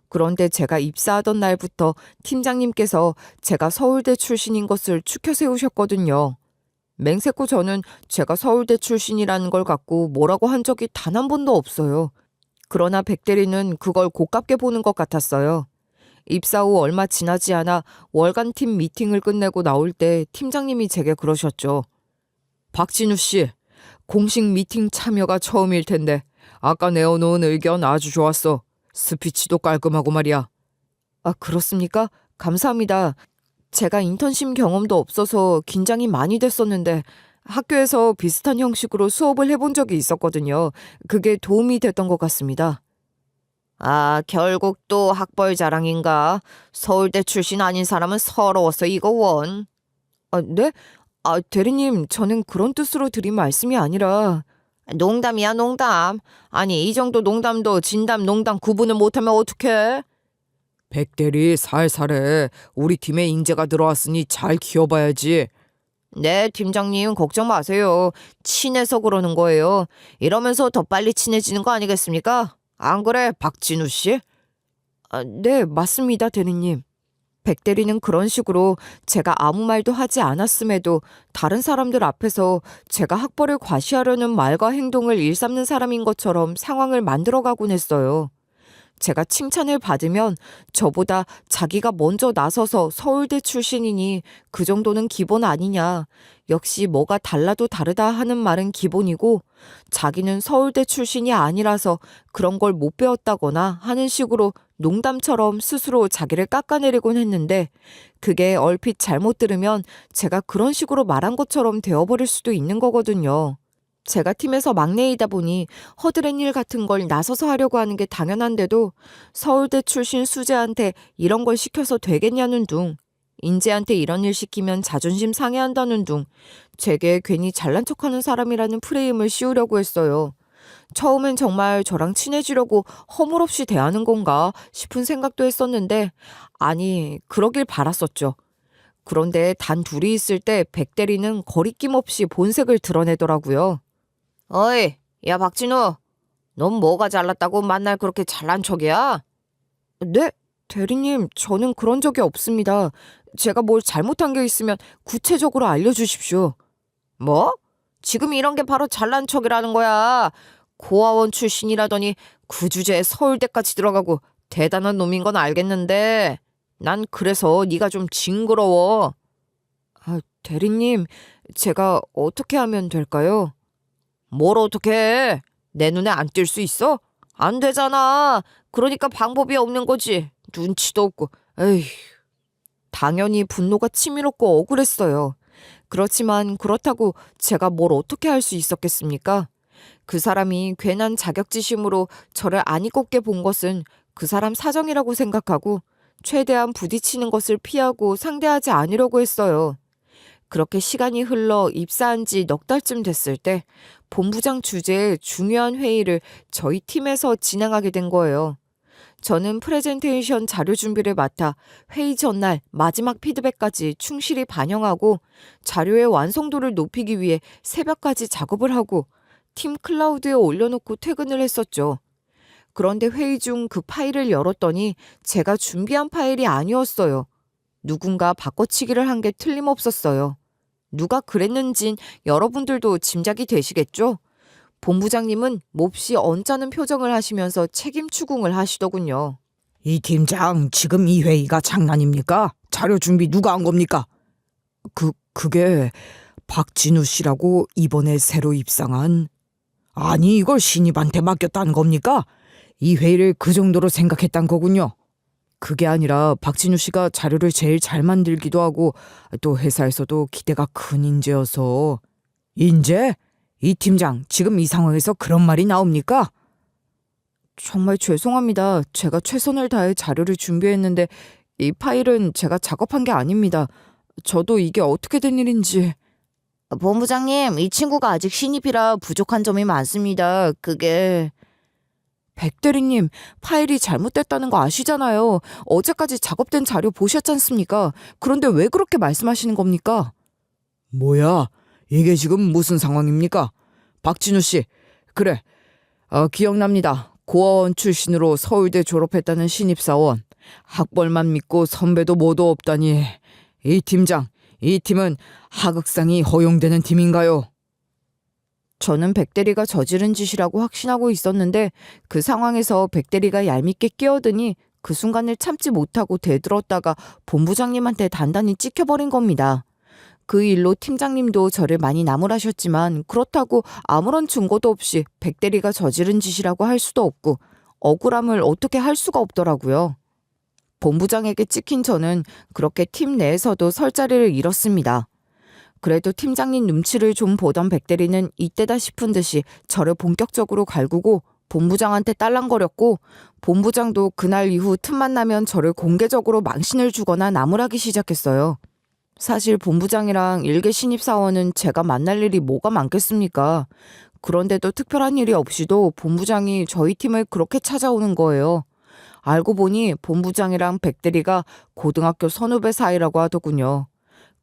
그런데 제가 입사하던 날부터 팀장님께서 제가 서울대 출신인 것을 추켜 세우셨거든요. 맹세코 저는 제가 서울대 출신이라는 걸 갖고 뭐라고 한 적이 단 한 번도 없어요. 그러나 백대리는 그걸 고깝게 보는 것 같았어요. 입사 후 얼마 지나지 않아 월간 팀 미팅을 끝내고 나올 때 팀장님이 제게 그러셨죠. 박진우 씨, 공식 미팅 참여가 처음일 텐데 아까 내어놓은 의견 아주 좋았어. 스피치도 깔끔하고 말이야. 아, 그렇습니까? 감사합니다. 제가 인턴십 경험도 없어서 긴장이 많이 됐었는데 학교에서 비슷한 형식으로 수업을 해본 적이 있었거든요. 그게 도움이 됐던 것 같습니다. 아, 결국 또 학벌 자랑인가? 서울대 출신 아닌 사람은 서러워서 이거 원. 아, 네? 아, 대리님, 저는 그런 뜻으로 드린 말씀이 아니라. 농담이야, 농담. 아니, 이 정도 농담도 진담, 농담 구분을 못하면 어떡해? 백대리 살살해. 우리 팀에 인재가 들어왔으니 잘 키워봐야지. 네, 팀장님, 걱정 마세요. 친해서 그러는 거예요. 이러면서 더 빨리 친해지는 거 아니겠습니까? 안 그래, 박진우 씨? 아, 네, 맞습니다, 대리님. 백대리는 그런 식으로 제가 아무 말도 하지 않았음에도 다른 사람들 앞에서 제가 학벌을 과시하려는 말과 행동을 일삼는 사람인 것처럼 상황을 만들어가곤 했어요. 제가 칭찬을 받으면 저보다 자기가 먼저 나서서 서울대 출신이니 그 정도는 기본 아니냐. 역시 뭐가 달라도 다르다 하는 말은 기본이고 자기는 서울대 출신이 아니라서 그런 걸 못 배웠다거나 하는 식으로 농담처럼 스스로 자기를 깎아내리곤 했는데 그게 얼핏 잘못 들으면 제가 그런 식으로 말한 것처럼 되어버릴 수도 있는 거거든요. 제가 팀에서 막내이다 보니 허드렛 일 같은 걸 나서서 하려고 하는 게 당연한데도 서울대 출신 수재한테 이런 걸 시켜서 되겠냐는 둥, 인재한테 이런 일 시키면 자존심 상해한다는 둥, 제게 괜히 잘난 척하는 사람이라는 프레임을 씌우려고 했어요. 처음엔 정말 저랑 친해지려고 허물없이 대하는 건가 싶은 생각도 했었는데 아니, 그러길 바랐었죠. 그런데 단 둘이 있을 때 백대리는 거리낌 없이 본색을 드러내더라고요. 어이, 야 박진우, 넌 뭐가 잘났다고 만날 그렇게 잘난 척이야? 네, 대리님, 저는 그런 적이 없습니다. 제가 뭘 잘못한 게 있으면 구체적으로 알려주십시오. 뭐? 지금 이런 게 바로 잘난 척이라는 거야. 고아원 출신이라더니 그 주제에 서울대까지 들어가고 대단한 놈인 건 알겠는데 난 그래서 네가 좀 징그러워. 아, 대리님, 제가 어떻게 하면 될까요? 뭘 어떻게 해? 내 눈에 안 띌 수 있어? 안 되잖아. 그러니까 방법이 없는 거지. 눈치도 없고. 에휴. 당연히 분노가 치밀었고 억울했어요. 그렇지만 그렇다고 제가 뭘 어떻게 할 수 있었겠습니까? 그 사람이 괜한 자격지심으로 저를 아니 꼽게 본 것은 그 사람 사정이라고 생각하고 최대한 부딪히는 것을 피하고 상대하지 않으려고 했어요. 그렇게 시간이 흘러 입사한 지 넉 달쯤 됐을 때 본부장 주재의 중요한 회의를 저희 팀에서 진행하게 된 거예요. 저는 프레젠테이션 자료 준비를 맡아 회의 전날 마지막 피드백까지 충실히 반영하고 자료의 완성도를 높이기 위해 새벽까지 작업을 하고 팀 클라우드에 올려놓고 퇴근을 했었죠. 그런데 회의 중 그 파일을 열었더니 제가 준비한 파일이 아니었어요. 누군가 바꿔치기를 한 게 틀림없었어요. 누가 그랬는진 여러분들도 짐작이 되시겠죠? 본부장님은 몹시 언짢은 표정을 하시면서 책임 추궁을 하시더군요. 이 팀장, 지금 이 회의가 장난입니까? 자료 준비 누가 한 겁니까? 그게 박진우 씨라고 이번에 새로 입상한. 아니, 이걸 신입한테 맡겼다는 겁니까? 이 회의를 그 정도로 생각했단 거군요. 그게 아니라 박진우 씨가 자료를 제일 잘 만들기도 하고 또 회사에서도 기대가 큰 인재여서. 인재? 이 팀장, 지금 이 상황에서 그런 말이 나옵니까? 정말 죄송합니다. 제가 최선을 다해 자료를 준비했는데 이 파일은 제가 작업한 게 아닙니다. 저도 이게 어떻게 된 일인지. 본부장님, 이 친구가 아직 신입이라 부족한 점이 많습니다. 그게... 백 대리님, 파일이 잘못됐다는 거 아시잖아요. 어제까지 작업된 자료 보셨지 않습니까? 그런데 왜 그렇게 말씀하시는 겁니까? 뭐야? 이게 지금 무슨 상황입니까? 박진우 씨, 그래. 기억납니다. 고아원 출신으로 서울대 졸업했다는 신입사원. 학벌만 믿고 선배도 모두 없다니. 이 팀장, 이 팀은 하극상이 허용되는 팀인가요? 저는 백대리가 저지른 짓이라고 확신하고 있었는데 그 상황에서 백대리가 얄밉게 끼어드니 그 순간을 참지 못하고 대들었다가 본부장님한테 단단히 찍혀버린 겁니다. 그 일로 팀장님도 저를 많이 나무라셨지만 그렇다고 아무런 증거도 없이 백대리가 저지른 짓이라고 할 수도 없고 억울함을 어떻게 할 수가 없더라고요. 본부장에게 찍힌 저는 그렇게 팀 내에서도 설 자리를 잃었습니다. 그래도 팀장님 눈치를 좀 보던 백대리는 이때다 싶은 듯이 저를 본격적으로 갈구고 본부장한테 딸랑거렸고 본부장도 그날 이후 틈만 나면 저를 공개적으로 망신을 주거나 나무라기 시작했어요. 사실 본부장이랑 일개 신입사원은 제가 만날 일이 뭐가 많겠습니까? 그런데도 특별한 일이 없이도 본부장이 저희 팀을 그렇게 찾아오는 거예요. 알고 보니 본부장이랑 백대리가 고등학교 선후배 사이라고 하더군요.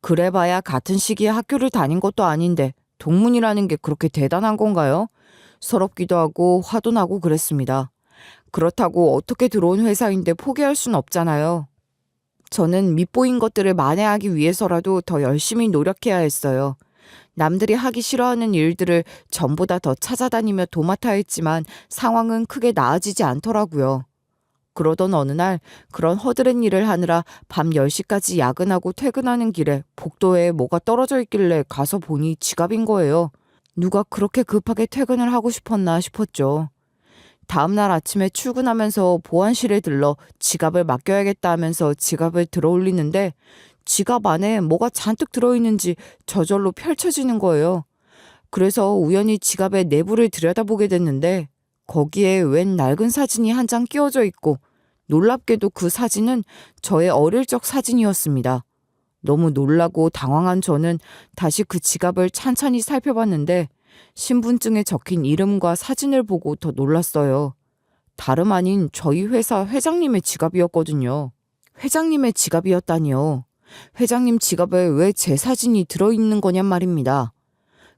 그래봐야 같은 시기에 학교를 다닌 것도 아닌데 동문이라는 게 그렇게 대단한 건가요? 서럽기도 하고 화도 나고 그랬습니다. 그렇다고 어떻게 들어온 회사인데 포기할 순 없잖아요. 저는 밉보인 것들을 만회하기 위해서라도 더 열심히 노력해야 했어요. 남들이 하기 싫어하는 일들을 전보다 더 찾아다니며 도맡아 했지만 상황은 크게 나아지지 않더라고요. 그러던 어느 날 그런 허드렛 일을 하느라 밤 10시까지 야근하고 퇴근하는 길에 복도에 뭐가 떨어져 있길래 가서 보니 지갑인 거예요. 누가 그렇게 급하게 퇴근을 하고 싶었나 싶었죠. 다음날 아침에 출근하면서 보안실에 들러 지갑을 맡겨야겠다 하면서 지갑을 들어 올리는데 지갑 안에 뭐가 잔뜩 들어있는지 저절로 펼쳐지는 거예요. 그래서 우연히 지갑의 내부를 들여다보게 됐는데 거기에 웬 낡은 사진이 한 장 끼워져 있고 놀랍게도 그 사진은 저의 어릴 적 사진이었습니다. 너무 놀라고 당황한 저는 다시 그 지갑을 찬찬히 살펴봤는데 신분증에 적힌 이름과 사진을 보고 더 놀랐어요. 다름 아닌 저희 회사 회장님의 지갑이었거든요. 회장님의 지갑이었다니요. 회장님 지갑에 왜 제 사진이 들어있는 거냔 말입니다.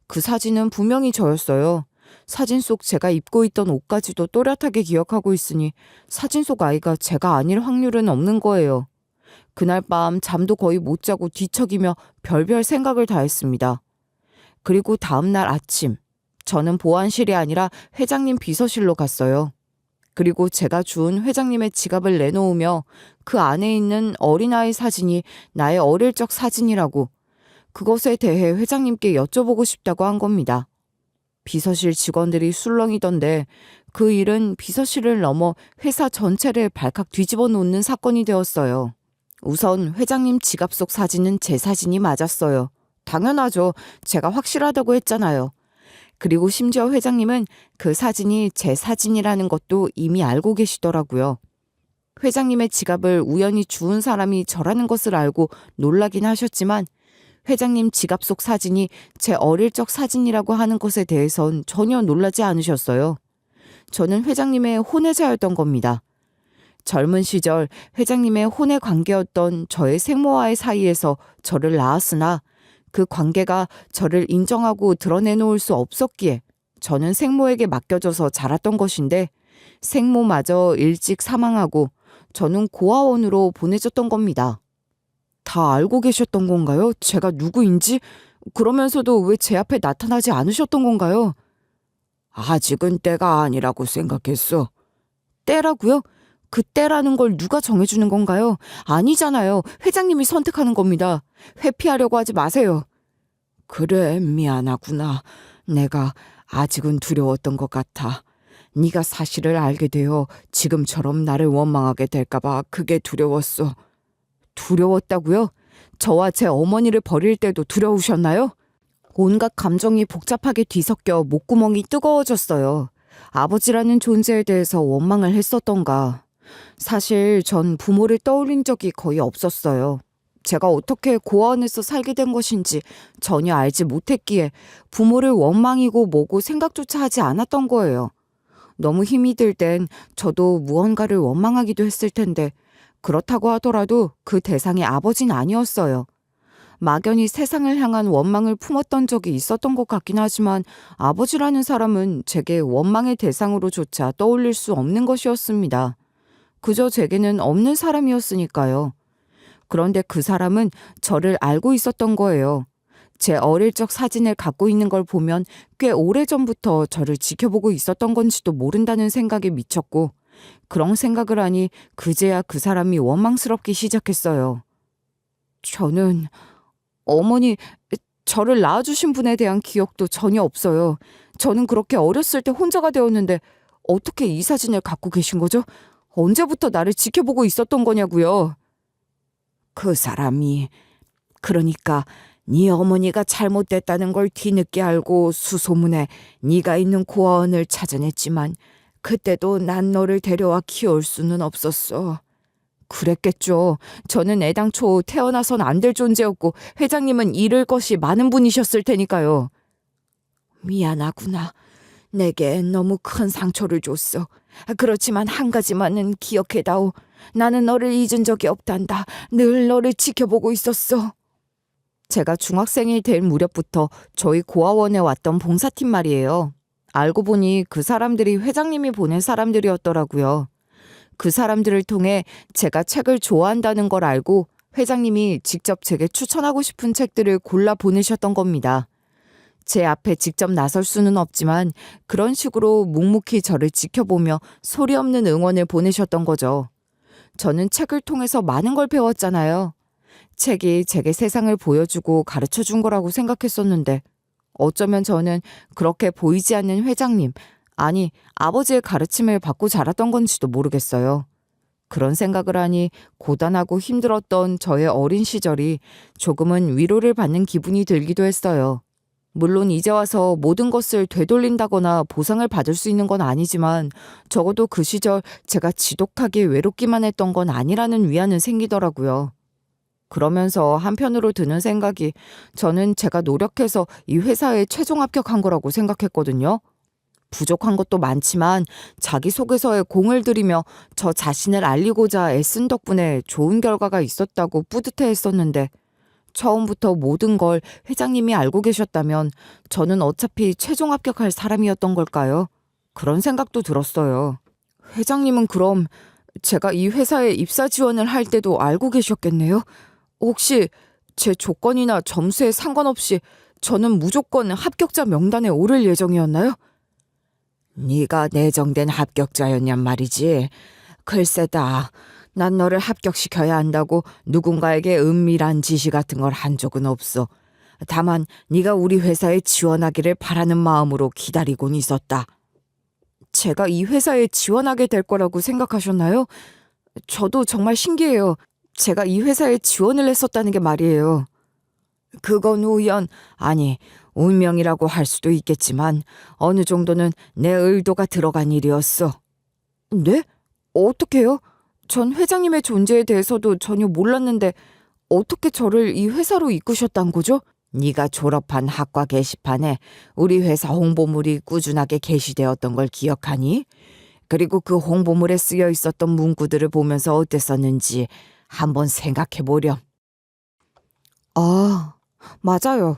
그 사진은 분명히 저였어요. 사진 속 제가 입고 있던 옷까지도 또렷하게 기억하고 있으니 사진 속 아이가 제가 아닐 확률은 없는 거예요. 그날 밤 잠도 거의 못 자고 뒤척이며 별별 생각을 다 했습니다. 그리고 다음날 아침, 저는 보안실이 아니라 회장님 비서실로 갔어요. 그리고 제가 준 회장님의 지갑을 내놓으며 그 안에 있는 어린아이 사진이 나의 어릴 적 사진이라고, 그것에 대해 회장님께 여쭤보고 싶다고 한 겁니다. 비서실 직원들이 술렁이던데 그 일은 비서실을 넘어 회사 전체를 발칵 뒤집어 놓는 사건이 되었어요. 우선 회장님 지갑 속 사진은 제 사진이 맞았어요. 당연하죠. 제가 확실하다고 했잖아요. 그리고 심지어 회장님은 그 사진이 제 사진이라는 것도 이미 알고 계시더라고요. 회장님의 지갑을 우연히 주운 사람이 저라는 것을 알고 놀라긴 하셨지만 회장님 지갑 속 사진이 제 어릴 적 사진이라고 하는 것에 대해선 전혀 놀라지 않으셨어요. 저는 회장님의 혼외자였던 겁니다. 젊은 시절 회장님의 혼외 관계였던 저의 생모와의 사이에서 저를 낳았으나 그 관계가 저를 인정하고 드러내놓을 수 없었기에 저는 생모에게 맡겨져서 자랐던 것인데 생모마저 일찍 사망하고 저는 고아원으로 보내졌던 겁니다. 다 알고 계셨던 건가요? 제가 누구인지? 그러면서도 왜 제 앞에 나타나지 않으셨던 건가요? 아직은 때가 아니라고 생각했어. 때라고요? 그 때라는 걸 누가 정해주는 건가요? 아니잖아요. 회장님이 선택하는 겁니다. 회피하려고 하지 마세요. 그래, 미안하구나. 내가 아직은 두려웠던 것 같아. 네가 사실을 알게 되어 지금처럼 나를 원망하게 될까봐 그게 두려웠어. 두려웠다고요? 저와 제 어머니를 버릴 때도 두려우셨나요? 온갖 감정이 복잡하게 뒤섞여 목구멍이 뜨거워졌어요. 아버지라는 존재에 대해서 원망을 했었던가. 사실 전 부모를 떠올린 적이 거의 없었어요. 제가 어떻게 고아원에서 살게 된 것인지 전혀 알지 못했기에 부모를 원망이고 뭐고 생각조차 하지 않았던 거예요. 너무 힘이 들 땐 저도 무언가를 원망하기도 했을 텐데 그렇다고 하더라도 그 대상이 아버지는 아니었어요. 막연히 세상을 향한 원망을 품었던 적이 있었던 것 같긴 하지만 아버지라는 사람은 제게 원망의 대상으로조차 떠올릴 수 없는 것이었습니다. 그저 제게는 없는 사람이었으니까요. 그런데 그 사람은 저를 알고 있었던 거예요. 제 어릴 적 사진을 갖고 있는 걸 보면 꽤 오래전부터 저를 지켜보고 있었던 건지도 모른다는 생각에 미쳤고 그런 생각을 하니 그제야 그 사람이 원망스럽기 시작했어요. 저는 어머니, 저를 낳아주신 분에 대한 기억도 전혀 없어요. 저는 그렇게 어렸을 때 혼자가 되었는데 어떻게 이 사진을 갖고 계신 거죠? 언제부터 나를 지켜보고 있었던 거냐고요. 그 사람이, 그러니까 네 어머니가 잘못됐다는 걸 뒤늦게 알고 수소문에 네가 있는 고아원을 찾아냈지만 그때도 난 너를 데려와 키울 수는 없었어. 그랬겠죠. 저는 애당초 태어나선 안 될 존재였고 회장님은 잃을 것이 많은 분이셨을 테니까요. 미안하구나. 내게 너무 큰 상처를 줬어. 그렇지만 한 가지만은 기억해다오. 나는 너를 잊은 적이 없단다. 늘 너를 지켜보고 있었어. 제가 중학생이 될 무렵부터 저희 고아원에 왔던 봉사팀 말이에요. 알고 보니 그 사람들이 회장님이 보낸 사람들이었더라고요. 그 사람들을 통해 제가 책을 좋아한다는 걸 알고 회장님이 직접 제게 추천하고 싶은 책들을 골라 보내셨던 겁니다. 제 앞에 직접 나설 수는 없지만 그런 식으로 묵묵히 저를 지켜보며 소리 없는 응원을 보내셨던 거죠. 저는 책을 통해서 많은 걸 배웠잖아요. 책이 제게 세상을 보여주고 가르쳐 준 거라고 생각했었는데 어쩌면 저는 그렇게 보이지 않는 회장님, 아니 아버지의 가르침을 받고 자랐던 건지도 모르겠어요. 그런 생각을 하니 고단하고 힘들었던 저의 어린 시절이 조금은 위로를 받는 기분이 들기도 했어요. 물론 이제 와서 모든 것을 되돌린다거나 보상을 받을 수 있는 건 아니지만 적어도 그 시절 제가 지독하게 외롭기만 했던 건 아니라는 위안은 생기더라고요. 그러면서 한편으로 드는 생각이 저는 제가 노력해서 이 회사에 최종 합격한 거라고 생각했거든요. 부족한 것도 많지만 자기소개서에 공을 들이며 저 자신을 알리고자 애쓴 덕분에 좋은 결과가 있었다고 뿌듯해했었는데 처음부터 모든 걸 회장님이 알고 계셨다면 저는 어차피 최종 합격할 사람이었던 걸까요? 그런 생각도 들었어요. 회장님은 그럼 제가 이 회사에 입사 지원을 할 때도 알고 계셨겠네요? 혹시 제 조건이나 점수에 상관없이 저는 무조건 합격자 명단에 오를 예정이었나요? 네가 내정된 합격자였냔 말이지. 글쎄다. 난 너를 합격시켜야 한다고 누군가에게 은밀한 지시 같은 걸 한 적은 없어. 다만 네가 우리 회사에 지원하기를 바라는 마음으로 기다리곤 있었다. 제가 이 회사에 지원하게 될 거라고 생각하셨나요? 저도 정말 신기해요. 제가 이 회사에 지원을 했었다는 게 말이에요. 그건 아니, 운명이라고 할 수도 있겠지만 어느 정도는 내 의도가 들어간 일이었어. 네? 어떻게요? 전 회장님의 존재에 대해서도 전혀 몰랐는데 어떻게 저를 이 회사로 이끄셨단 거죠? 네가 졸업한 학과 게시판에 우리 회사 홍보물이 꾸준하게 게시되었던 걸 기억하니? 그리고 그 홍보물에 쓰여 있었던 문구들을 보면서 어땠었는지 한번 생각해 보렴. 아, 맞아요.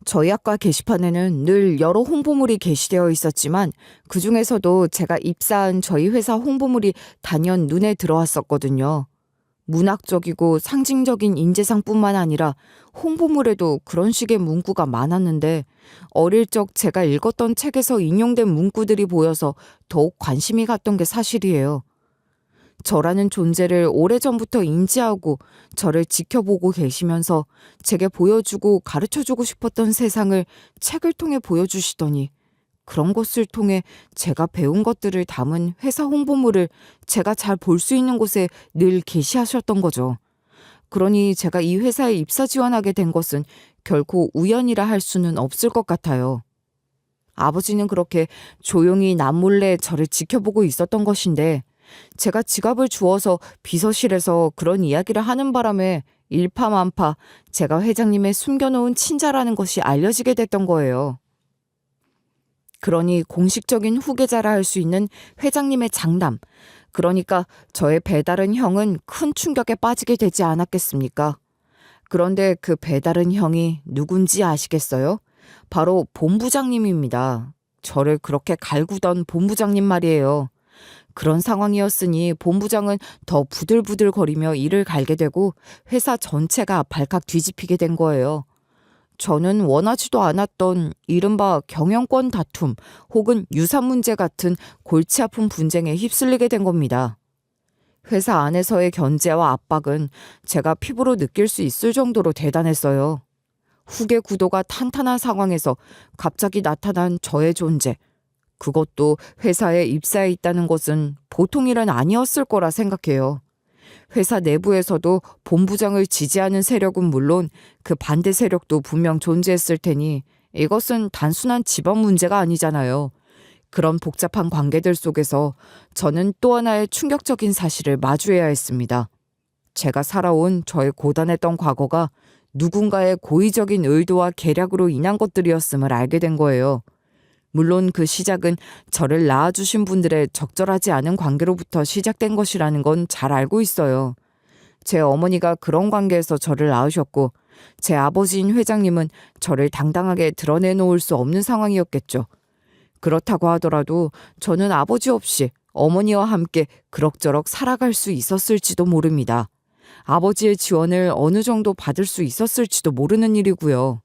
저희 학과 게시판에는 늘 여러 홍보물이 게시되어 있었지만 그 중에서도 제가 입사한 저희 회사 홍보물이 단연 눈에 들어왔었거든요. 문학적이고 상징적인 인재상뿐만 아니라 홍보물에도 그런 식의 문구가 많았는데 어릴 적 제가 읽었던 책에서 인용된 문구들이 보여서 더욱 관심이 갔던 게 사실이에요. 저라는 존재를 오래전부터 인지하고 저를 지켜보고 계시면서 제게 보여주고 가르쳐주고 싶었던 세상을 책을 통해 보여주시더니 그런 것을 통해 제가 배운 것들을 담은 회사 홍보물을 제가 잘 볼 수 있는 곳에 늘 게시하셨던 거죠. 그러니 제가 이 회사에 입사 지원하게 된 것은 결코 우연이라 할 수는 없을 것 같아요. 아버지는 그렇게 조용히 남몰래 저를 지켜보고 있었던 것인데 제가 지갑을 주워서 비서실에서 그런 이야기를 하는 바람에 일파만파 제가 회장님의 숨겨놓은 친자라는 것이 알려지게 됐던 거예요. 그러니 공식적인 후계자라 할 수 있는 회장님의 장남, 그러니까 저의 배다른 형은 큰 충격에 빠지게 되지 않았겠습니까? 그런데 그 배다른 형이 누군지 아시겠어요? 바로 본부장님입니다. 저를 그렇게 갈구던 본부장님 말이에요. 그런 상황이었으니 본부장은 더 부들부들거리며 일을 갈게 되고 회사 전체가 발칵 뒤집히게 된 거예요. 저는 원하지도 않았던 이른바 경영권 다툼 혹은 유산 문제 같은 골치 아픈 분쟁에 휩쓸리게 된 겁니다. 회사 안에서의 견제와 압박은 제가 피부로 느낄 수 있을 정도로 대단했어요. 후계 구도가 탄탄한 상황에서 갑자기 나타난 저의 존재, 그것도 회사에 입사해 있다는 것은 보통 일은 아니었을 거라 생각해요. 회사 내부에서도 본부장을 지지하는 세력은 물론 그 반대 세력도 분명 존재했을 테니 이것은 단순한 집안 문제가 아니잖아요. 그런 복잡한 관계들 속에서 저는 또 하나의 충격적인 사실을 마주해야 했습니다. 제가 살아온 저의 고단했던 과거가 누군가의 고의적인 의도와 계략으로 인한 것들이었음을 알게 된 거예요. 물론 그 시작은 저를 낳아주신 분들의 적절하지 않은 관계로부터 시작된 것이라는 건 잘 알고 있어요. 제 어머니가 그런 관계에서 저를 낳으셨고 제 아버지인 회장님은 저를 당당하게 드러내놓을 수 없는 상황이었겠죠. 그렇다고 하더라도 저는 아버지 없이 어머니와 함께 그럭저럭 살아갈 수 있었을지도 모릅니다. 아버지의 지원을 어느 정도 받을 수 있었을지도 모르는 일이고요.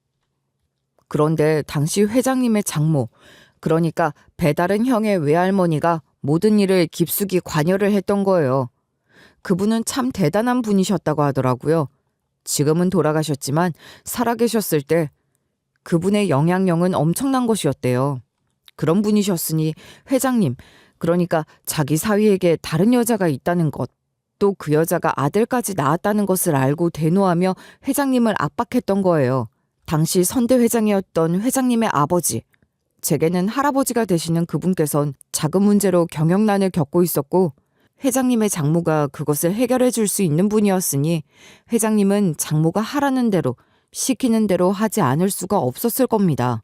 그런데 당시 회장님의 장모, 그러니까 배다른 형의 외할머니가 모든 일을 깊숙이 관여를 했던 거예요. 그분은 참 대단한 분이셨다고 하더라고요. 지금은 돌아가셨지만 살아계셨을 때 그분의 영향력은 엄청난 것이었대요. 그런 분이셨으니 회장님, 그러니까 자기 사위에게 다른 여자가 있다는 것, 또 그 여자가 아들까지 낳았다는 것을 알고 대노하며 회장님을 압박했던 거예요. 당시 선대회장이었던 회장님의 아버지, 제게는 할아버지가 되시는 그분께선 자금 문제로 경영난을 겪고 있었고 회장님의 장모가 그것을 해결해 줄 수 있는 분이었으니 회장님은 장모가 하라는 대로 시키는 대로 하지 않을 수가 없었을 겁니다.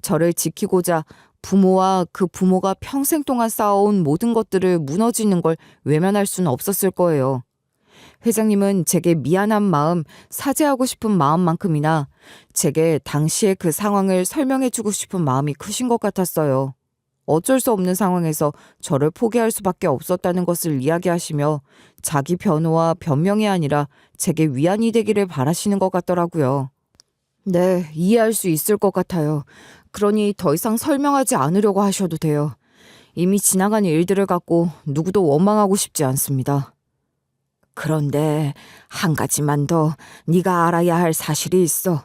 저를 지키고자 부모와 그 부모가 평생 동안 쌓아온 모든 것들을 무너지는 걸 외면할 수는 없었을 거예요. 회장님은 제게 미안한 마음, 사죄하고 싶은 마음만큼이나 제게 당시의 그 상황을 설명해주고 싶은 마음이 크신 것 같았어요. 어쩔 수 없는 상황에서 저를 포기할 수밖에 없었다는 것을 이야기하시며 자기 변호와 변명이 아니라 제게 위안이 되기를 바라시는 것 같더라고요. 네, 이해할 수 있을 것 같아요. 그러니 더 이상 설명하지 않으려고 하셔도 돼요. 이미 지나간 일들을 갖고 누구도 원망하고 싶지 않습니다. 그런데 한 가지만 더 네가 알아야 할 사실이 있어.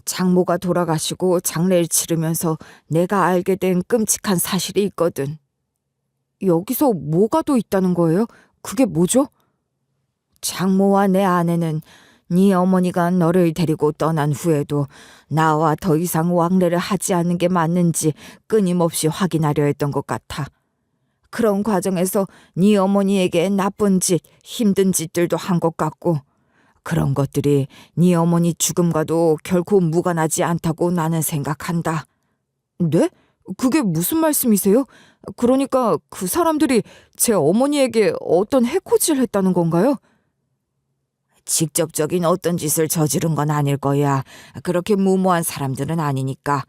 장모가 돌아가시고 장례를 치르면서 내가 알게 된 끔찍한 사실이 있거든. 여기서 뭐가 더 있다는 거예요? 그게 뭐죠? 장모와 내 아내는 네 어머니가 너를 데리고 떠난 후에도 나와 더 이상 왕래를 하지 않는 게 맞는지 끊임없이 확인하려 했던 것 같아. 그런 과정에서 네 어머니에게 나쁜 짓, 힘든 짓들도 한 것 같고 그런 것들이 네 어머니 죽음과도 결코 무관하지 않다고 나는 생각한다. 네? 그게 무슨 말씀이세요? 그러니까 그 사람들이 제 어머니에게 어떤 해코지를 했다는 건가요? 직접적인 어떤 짓을 저지른 건 아닐 거야. 그렇게 무모한 사람들은 아니니까.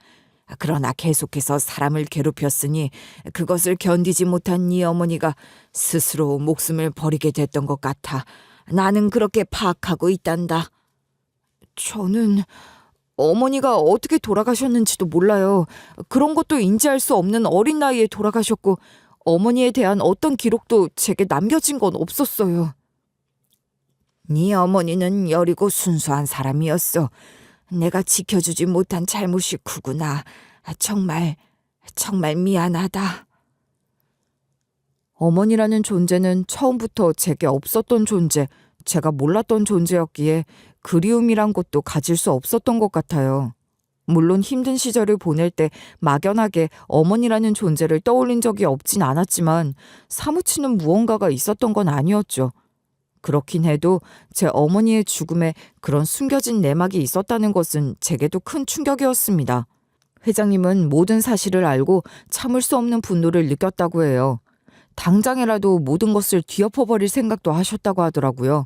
그러나 계속해서 사람을 괴롭혔으니 그것을 견디지 못한 네 어머니가 스스로 목숨을 버리게 됐던 것 같아. 나는 그렇게 파악하고 있단다. 저는 어머니가 어떻게 돌아가셨는지도 몰라요. 그런 것도 인지할 수 없는 어린 나이에 돌아가셨고 어머니에 대한 어떤 기록도 제게 남겨진 건 없었어요. 네 어머니는 여리고 순수한 사람이었어. 내가 지켜주지 못한 잘못이 크구나. 정말 미안하다. 어머니라는 존재는 처음부터 제게 없었던 존재, 제가 몰랐던 존재였기에 그리움이란 것도 가질 수 없었던 것 같아요. 물론 힘든 시절을 보낼 때 막연하게 어머니라는 존재를 떠올린 적이 없진 않았지만 사무치는 무언가가 있었던 건 아니었죠. 그렇긴 해도 제 어머니의 죽음에 그런 숨겨진 내막이 있었다는 것은 제게도 큰 충격이었습니다. 회장님은 모든 사실을 알고 참을 수 없는 분노를 느꼈다고 해요. 당장이라도 모든 것을 뒤엎어버릴 생각도 하셨다고 하더라고요.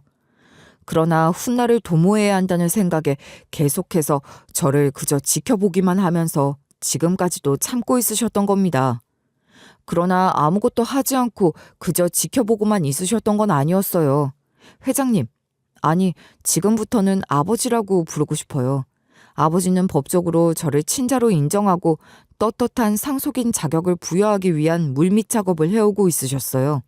그러나 훗날을 도모해야 한다는 생각에 계속해서 저를 그저 지켜보기만 하면서 지금까지도 참고 있으셨던 겁니다. 그러나 아무것도 하지 않고 그저 지켜보고만 있으셨던 건 아니었어요. 회장님, 아니 지금부터는 아버지라고 부르고 싶어요. 아버지는 법적으로 저를 친자로 인정하고 떳떳한 상속인 자격을 부여하기 위한 물밑 작업을 해오고 있으셨어요.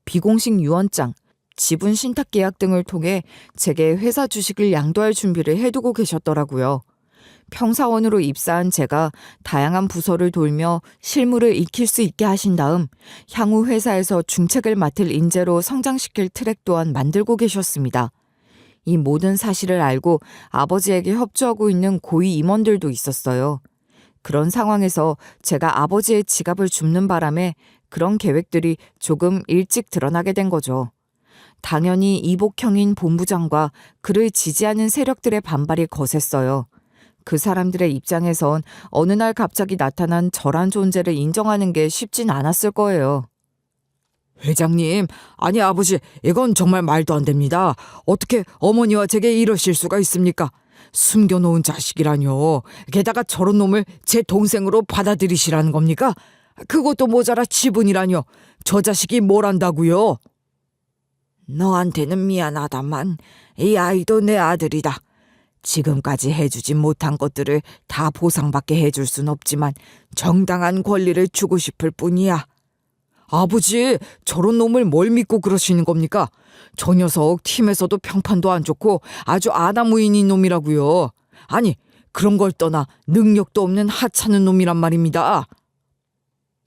비공식 유언장, 지분 신탁 계약 등을 통해 제게 회사 주식을 양도할 준비를 해두고 계셨더라고요. 평사원으로 입사한 제가 다양한 부서를 돌며 실무를 익힐 수 있게 하신 다음 향후 회사에서 중책을 맡을 인재로 성장시킬 트랙 또한 만들고 계셨습니다. 이 모든 사실을 알고 아버지에게 협조하고 있는 고위 임원들도 있었어요. 그런 상황에서 제가 아버지의 지갑을 줍는 바람에 그런 계획들이 조금 일찍 드러나게 된 거죠. 당연히 이복형인 본부장과 그를 지지하는 세력들의 반발이 거셌어요. 그 사람들의 입장에선 어느 날 갑자기 나타난 저란 존재를 인정하는 게 쉽진 않았을 거예요. 회장님, 아니 아버지, 이건 정말 말도 안 됩니다. 어떻게 어머니와 제게 이러실 수가 있습니까? 숨겨놓은 자식이라뇨. 게다가 저런 놈을 제 동생으로 받아들이시라는 겁니까? 그것도 모자라 지분이라뇨. 저 자식이 뭘 안다고요? 너한테는 미안하다만 이 아이도 내 아들이다. 지금까지 해주지 못한 것들을 다 보상받게 해줄 순 없지만 정당한 권리를 주고 싶을 뿐이야. 아버지, 저런 놈을 뭘 믿고 그러시는 겁니까? 저 녀석 팀에서도 평판도 안 좋고 아주 아나무인인 놈이라고요. 아니, 그런 걸 떠나 능력도 없는 하찮은 놈이란 말입니다.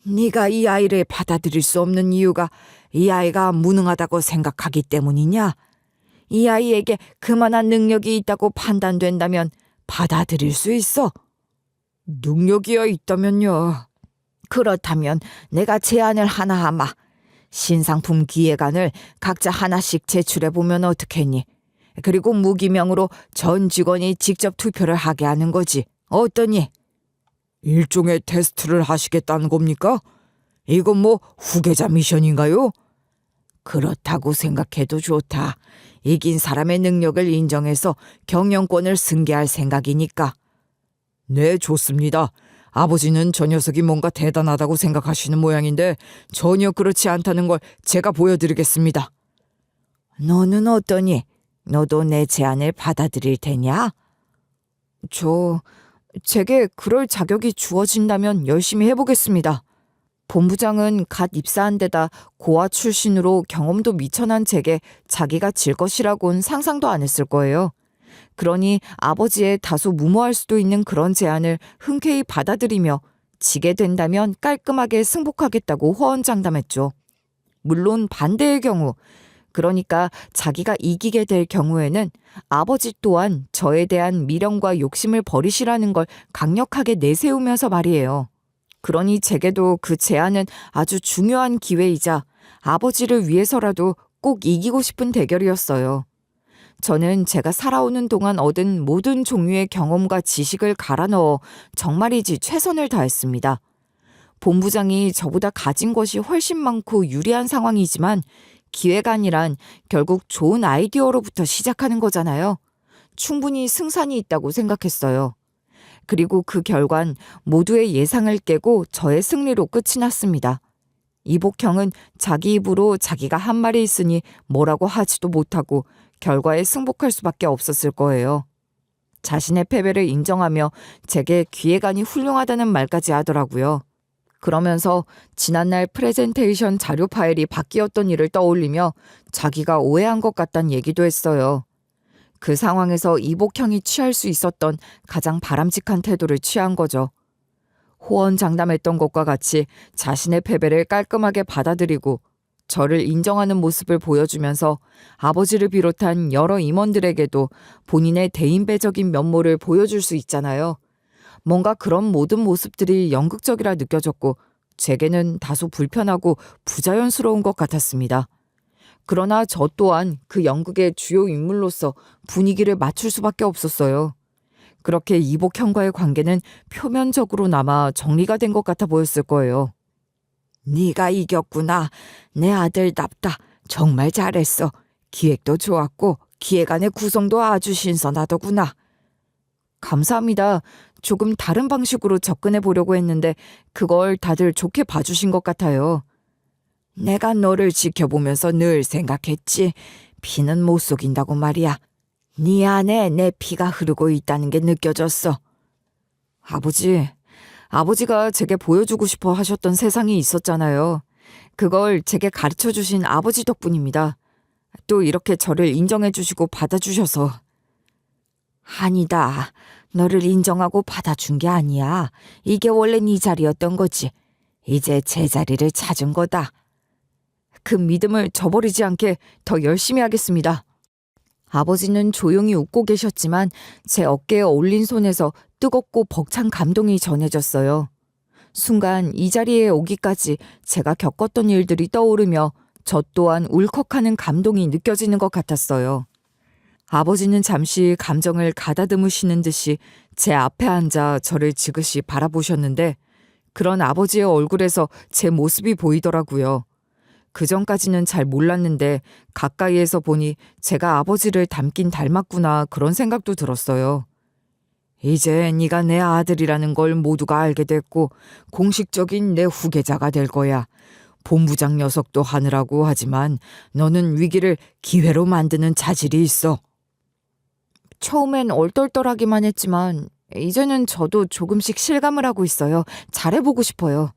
네가 이 아이를 받아들일 수 없는 이유가 이 아이가 무능하다고 생각하기 때문이냐? 이 아이에게 그만한 능력이 있다고 판단된다면 받아들일 수 있어. 능력이야 있다면요. 그렇다면 내가 제안을 하나 하마. 신상품 기획안을 각자 하나씩 제출해보면 어떻겠니? 그리고 무기명으로 전 직원이 직접 투표를 하게 하는 거지. 어떠니? 일종의 테스트를 하시겠다는 겁니까? 이건 뭐 후계자 미션인가요? 그렇다고 생각해도 좋다. 이긴 사람의 능력을 인정해서 경영권을 승계할 생각이니까. 네, 좋습니다. 아버지는 저 녀석이 뭔가 대단하다고 생각하시는 모양인데 전혀 그렇지 않다는 걸 제가 보여드리겠습니다. 너는 어떠니? 너도 내 제안을 받아들일 테냐? 제게 그럴 자격이 주어진다면 열심히 해보겠습니다. 본부장은 갓 입사한 데다 고아 출신으로 경험도 미천한 제게 자기가 질 것이라곤 상상도 안 했을 거예요. 그러니 아버지의 다소 무모할 수도 있는 그런 제안을 흔쾌히 받아들이며 지게 된다면 깔끔하게 승복하겠다고 호언장담했죠. 물론 반대의 경우, 그러니까 자기가 이기게 될 경우에는 아버지 또한 저에 대한 미련과 욕심을 버리시라는 걸 강력하게 내세우면서 말이에요. 그러니 제게도 그 제안은 아주 중요한 기회이자 아버지를 위해서라도 꼭 이기고 싶은 대결이었어요. 저는 제가 살아오는 동안 얻은 모든 종류의 경험과 지식을 갈아 넣어 정말이지 최선을 다했습니다. 본부장이 저보다 가진 것이 훨씬 많고 유리한 상황이지만 기획안이란 결국 좋은 아이디어로부터 시작하는 거잖아요. 충분히 승산이 있다고 생각했어요. 그리고 그 결과는 모두의 예상을 깨고 저의 승리로 끝이 났습니다. 이복형은 자기 입으로 자기가 한 말이 있으니 뭐라고 하지도 못하고 결과에 승복할 수밖에 없었을 거예요. 자신의 패배를 인정하며 제게 기획안이 훌륭하다는 말까지 하더라고요. 그러면서 지난날 프레젠테이션 자료 파일이 바뀌었던 일을 떠올리며 자기가 오해한 것 같다는 얘기도 했어요. 그 상황에서 이복형이 취할 수 있었던 가장 바람직한 태도를 취한 거죠. 호언장담했던 것과 같이 자신의 패배를 깔끔하게 받아들이고 저를 인정하는 모습을 보여주면서 아버지를 비롯한 여러 임원들에게도 본인의 대인배적인 면모를 보여줄 수 있잖아요. 뭔가 그런 모든 모습들이 연극적이라 느껴졌고 제게는 다소 불편하고 부자연스러운 것 같았습니다. 그러나 저 또한 그 연극의 주요 인물로서 분위기를 맞출 수밖에 없었어요. 그렇게 이복형과의 관계는 표면적으로나마 정리가 된 것 같아 보였을 거예요. 네가 이겼구나. 내 아들답다. 정말 잘했어. 기획도 좋았고 기획안의 구성도 아주 신선하더구나. 감사합니다. 조금 다른 방식으로 접근해 보려고 했는데 그걸 다들 좋게 봐주신 것 같아요. 내가 너를 지켜보면서 늘 생각했지. 피는 못 속인다고 말이야. 네 안에 내 피가 흐르고 있다는 게 느껴졌어. 아버지가 제게 보여주고 싶어 하셨던 세상이 있었잖아요. 그걸 제게 가르쳐 주신 아버지 덕분입니다. 또 이렇게 저를 인정해 주시고 받아주셔서. 아니다. 너를 인정하고 받아준 게 아니야. 이게 원래 네 자리였던 거지. 이제 제 자리를 찾은 거다. 그 믿음을 저버리지 않게 더 열심히 하겠습니다. 아버지는 조용히 웃고 계셨지만 제 어깨에 올린 손에서 뜨겁고 벅찬 감동이 전해졌어요. 순간 이 자리에 오기까지 제가 겪었던 일들이 떠오르며 저 또한 울컥하는 감동이 느껴지는 것 같았어요. 아버지는 잠시 감정을 가다듬으시는 듯이 제 앞에 앉아 저를 지그시 바라보셨는데 그런 아버지의 얼굴에서 제 모습이 보이더라고요. 그전까지는 잘 몰랐는데 가까이에서 보니 제가 아버지를 닮긴 닮았구나 그런 생각도 들었어요. 이제 네가 내 아들이라는 걸 모두가 알게 됐고 공식적인 내 후계자가 될 거야. 본부장 녀석도 하느라고 하지만 너는 위기를 기회로 만드는 자질이 있어. 처음엔 얼떨떨하기만 했지만 이제는 저도 조금씩 실감을 하고 있어요. 잘해보고 싶어요.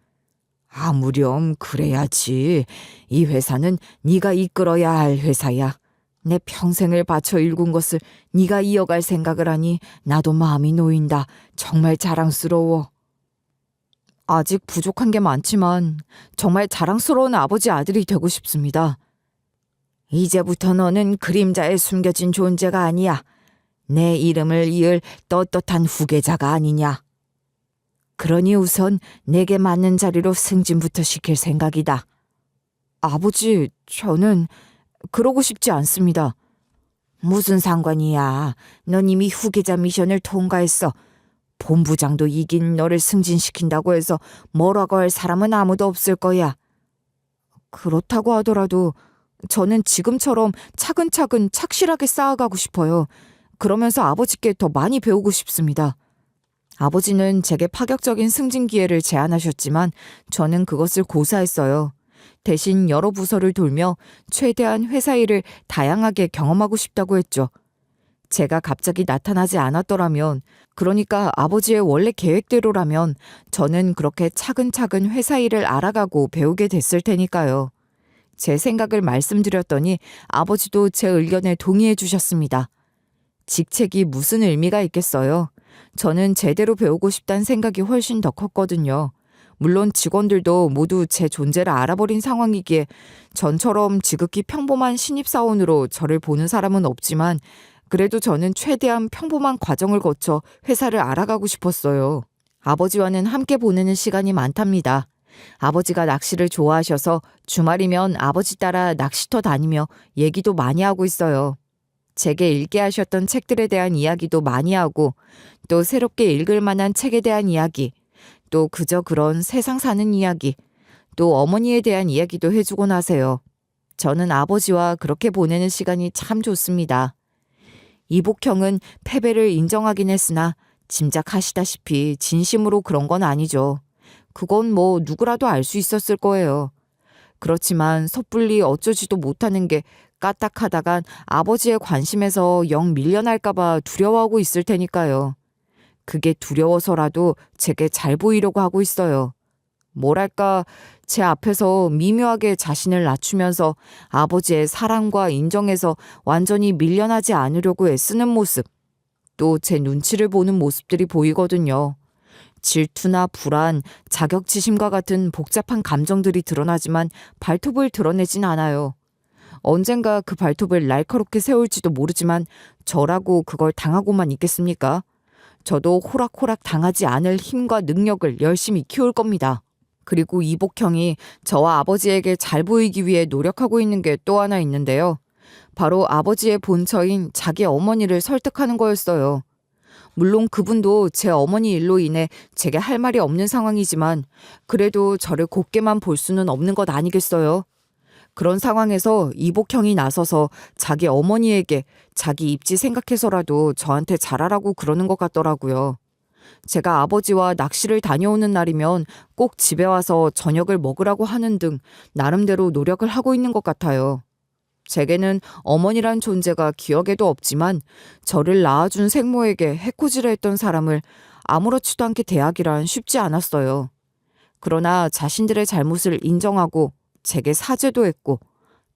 아무렴 그래야지. 이 회사는 네가 이끌어야 할 회사야. 내 평생을 바쳐 일군 것을 네가 이어갈 생각을 하니 나도 마음이 놓인다. 정말 자랑스러워. 아직 부족한 게 많지만 정말 자랑스러운 아버지 아들이 되고 싶습니다. 이제부터 너는 그림자에 숨겨진 존재가 아니야. 내 이름을 이을 떳떳한 후계자가 아니냐. 그러니 우선 내게 맞는 자리로 승진부터 시킬 생각이다. 아버지, 저는 그러고 싶지 않습니다. 무슨 상관이야. 넌 이미 후계자 미션을 통과했어. 본부장도 이긴 너를 승진시킨다고 해서 뭐라고 할 사람은 아무도 없을 거야. 그렇다고 하더라도 저는 지금처럼 차근차근 착실하게 쌓아가고 싶어요. 그러면서 아버지께 더 많이 배우고 싶습니다. 아버지는 제게 파격적인 승진 기회를 제안하셨지만 저는 그것을 고사했어요. 대신 여러 부서를 돌며 최대한 회사 일을 다양하게 경험하고 싶다고 했죠. 제가 갑자기 나타나지 않았더라면, 그러니까 아버지의 원래 계획대로라면 저는 그렇게 차근차근 회사 일을 알아가고 배우게 됐을 테니까요. 제 생각을 말씀드렸더니 아버지도 제 의견에 동의해 주셨습니다. 직책이 무슨 의미가 있겠어요? 저는 제대로 배우고 싶다는 생각이 훨씬 더 컸거든요. 물론 직원들도 모두 제 존재를 알아버린 상황이기에 전처럼 지극히 평범한 신입사원으로 저를 보는 사람은 없지만 그래도 저는 최대한 평범한 과정을 거쳐 회사를 알아가고 싶었어요. 아버지와는 함께 보내는 시간이 많답니다. 아버지가 낚시를 좋아하셔서 주말이면 아버지 따라 낚시터 다니며 얘기도 많이 하고 있어요. 제게 읽게 하셨던 책들에 대한 이야기도 많이 하고 또 새롭게 읽을 만한 책에 대한 이야기, 또 그저 그런 세상 사는 이야기, 또 어머니에 대한 이야기도 해주곤 하세요. 저는 아버지와 그렇게 보내는 시간이 참 좋습니다. 이복형은 패배를 인정하긴 했으나 짐작하시다시피 진심으로 그런 건 아니죠. 그건 뭐 누구라도 알 수 있었을 거예요. 그렇지만 섣불리 어쩌지도 못하는 게 까딱하다간 아버지의 관심에서 영 밀려날까봐 두려워하고 있을 테니까요. 그게 두려워서라도 제게 잘 보이려고 하고 있어요. 뭐랄까, 제 앞에서 미묘하게 자신을 낮추면서 아버지의 사랑과 인정에서 완전히 밀려나지 않으려고 애쓰는 모습, 또 제 눈치를 보는 모습들이 보이거든요. 질투나 불안, 자격지심과 같은 복잡한 감정들이 드러나지만 발톱을 드러내진 않아요. 언젠가 그 발톱을 날카롭게 세울지도 모르지만 저라고 그걸 당하고만 있겠습니까? 저도 호락호락 당하지 않을 힘과 능력을 열심히 키울 겁니다. 그리고 이복형이 저와 아버지에게 잘 보이기 위해 노력하고 있는 게 또 하나 있는데요. 바로 아버지의 본처인 자기 어머니를 설득하는 거였어요. 물론 그분도 제 어머니 일로 인해 제게 할 말이 없는 상황이지만 그래도 저를 곱게만 볼 수는 없는 것 아니겠어요? 그런 상황에서 이복형이 나서서 자기 어머니에게 자기 입지 생각해서라도 저한테 잘하라고 그러는 것 같더라고요. 제가 아버지와 낚시를 다녀오는 날이면 꼭 집에 와서 저녁을 먹으라고 하는 등 나름대로 노력을 하고 있는 것 같아요. 제게는 어머니란 존재가 기억에도 없지만 저를 낳아준 생모에게 해코지를 했던 사람을 아무렇지도 않게 대하기란 쉽지 않았어요. 그러나 자신들의 잘못을 인정하고 제게 사죄도 했고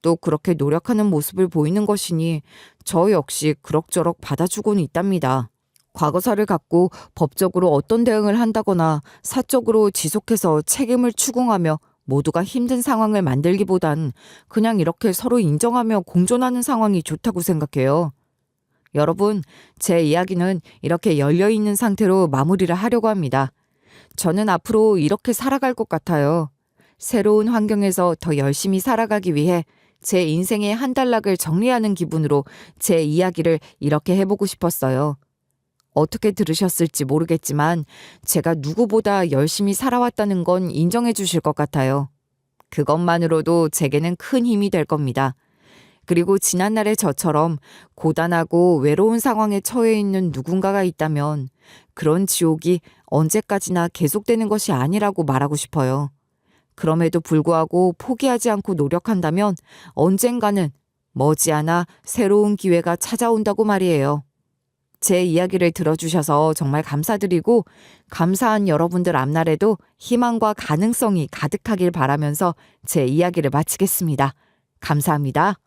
또 그렇게 노력하는 모습을 보이는 것이니 저 역시 그럭저럭 받아주고는 있답니다. 과거사를 갖고 법적으로 어떤 대응을 한다거나 사적으로 지속해서 책임을 추궁하며 모두가 힘든 상황을 만들기보단 그냥 이렇게 서로 인정하며 공존하는 상황이 좋다고 생각해요. 여러분, 제 이야기는 이렇게 열려있는 상태로 마무리를 하려고 합니다. 저는 앞으로 이렇게 살아갈 것 같아요. 새로운 환경에서 더 열심히 살아가기 위해 제 인생의 한 단락을 정리하는 기분으로 제 이야기를 이렇게 해보고 싶었어요. 어떻게 들으셨을지 모르겠지만 제가 누구보다 열심히 살아왔다는 건 인정해 주실 것 같아요. 그것만으로도 제게는 큰 힘이 될 겁니다. 그리고 지난날의 저처럼 고단하고 외로운 상황에 처해 있는 누군가가 있다면 그런 지옥이 언제까지나 계속되는 것이 아니라고 말하고 싶어요. 그럼에도 불구하고 포기하지 않고 노력한다면 언젠가는 머지않아 새로운 기회가 찾아온다고 말이에요. 제 이야기를 들어주셔서 정말 감사드리고 감사한 여러분들 앞날에도 희망과 가능성이 가득하길 바라면서 제 이야기를 마치겠습니다. 감사합니다.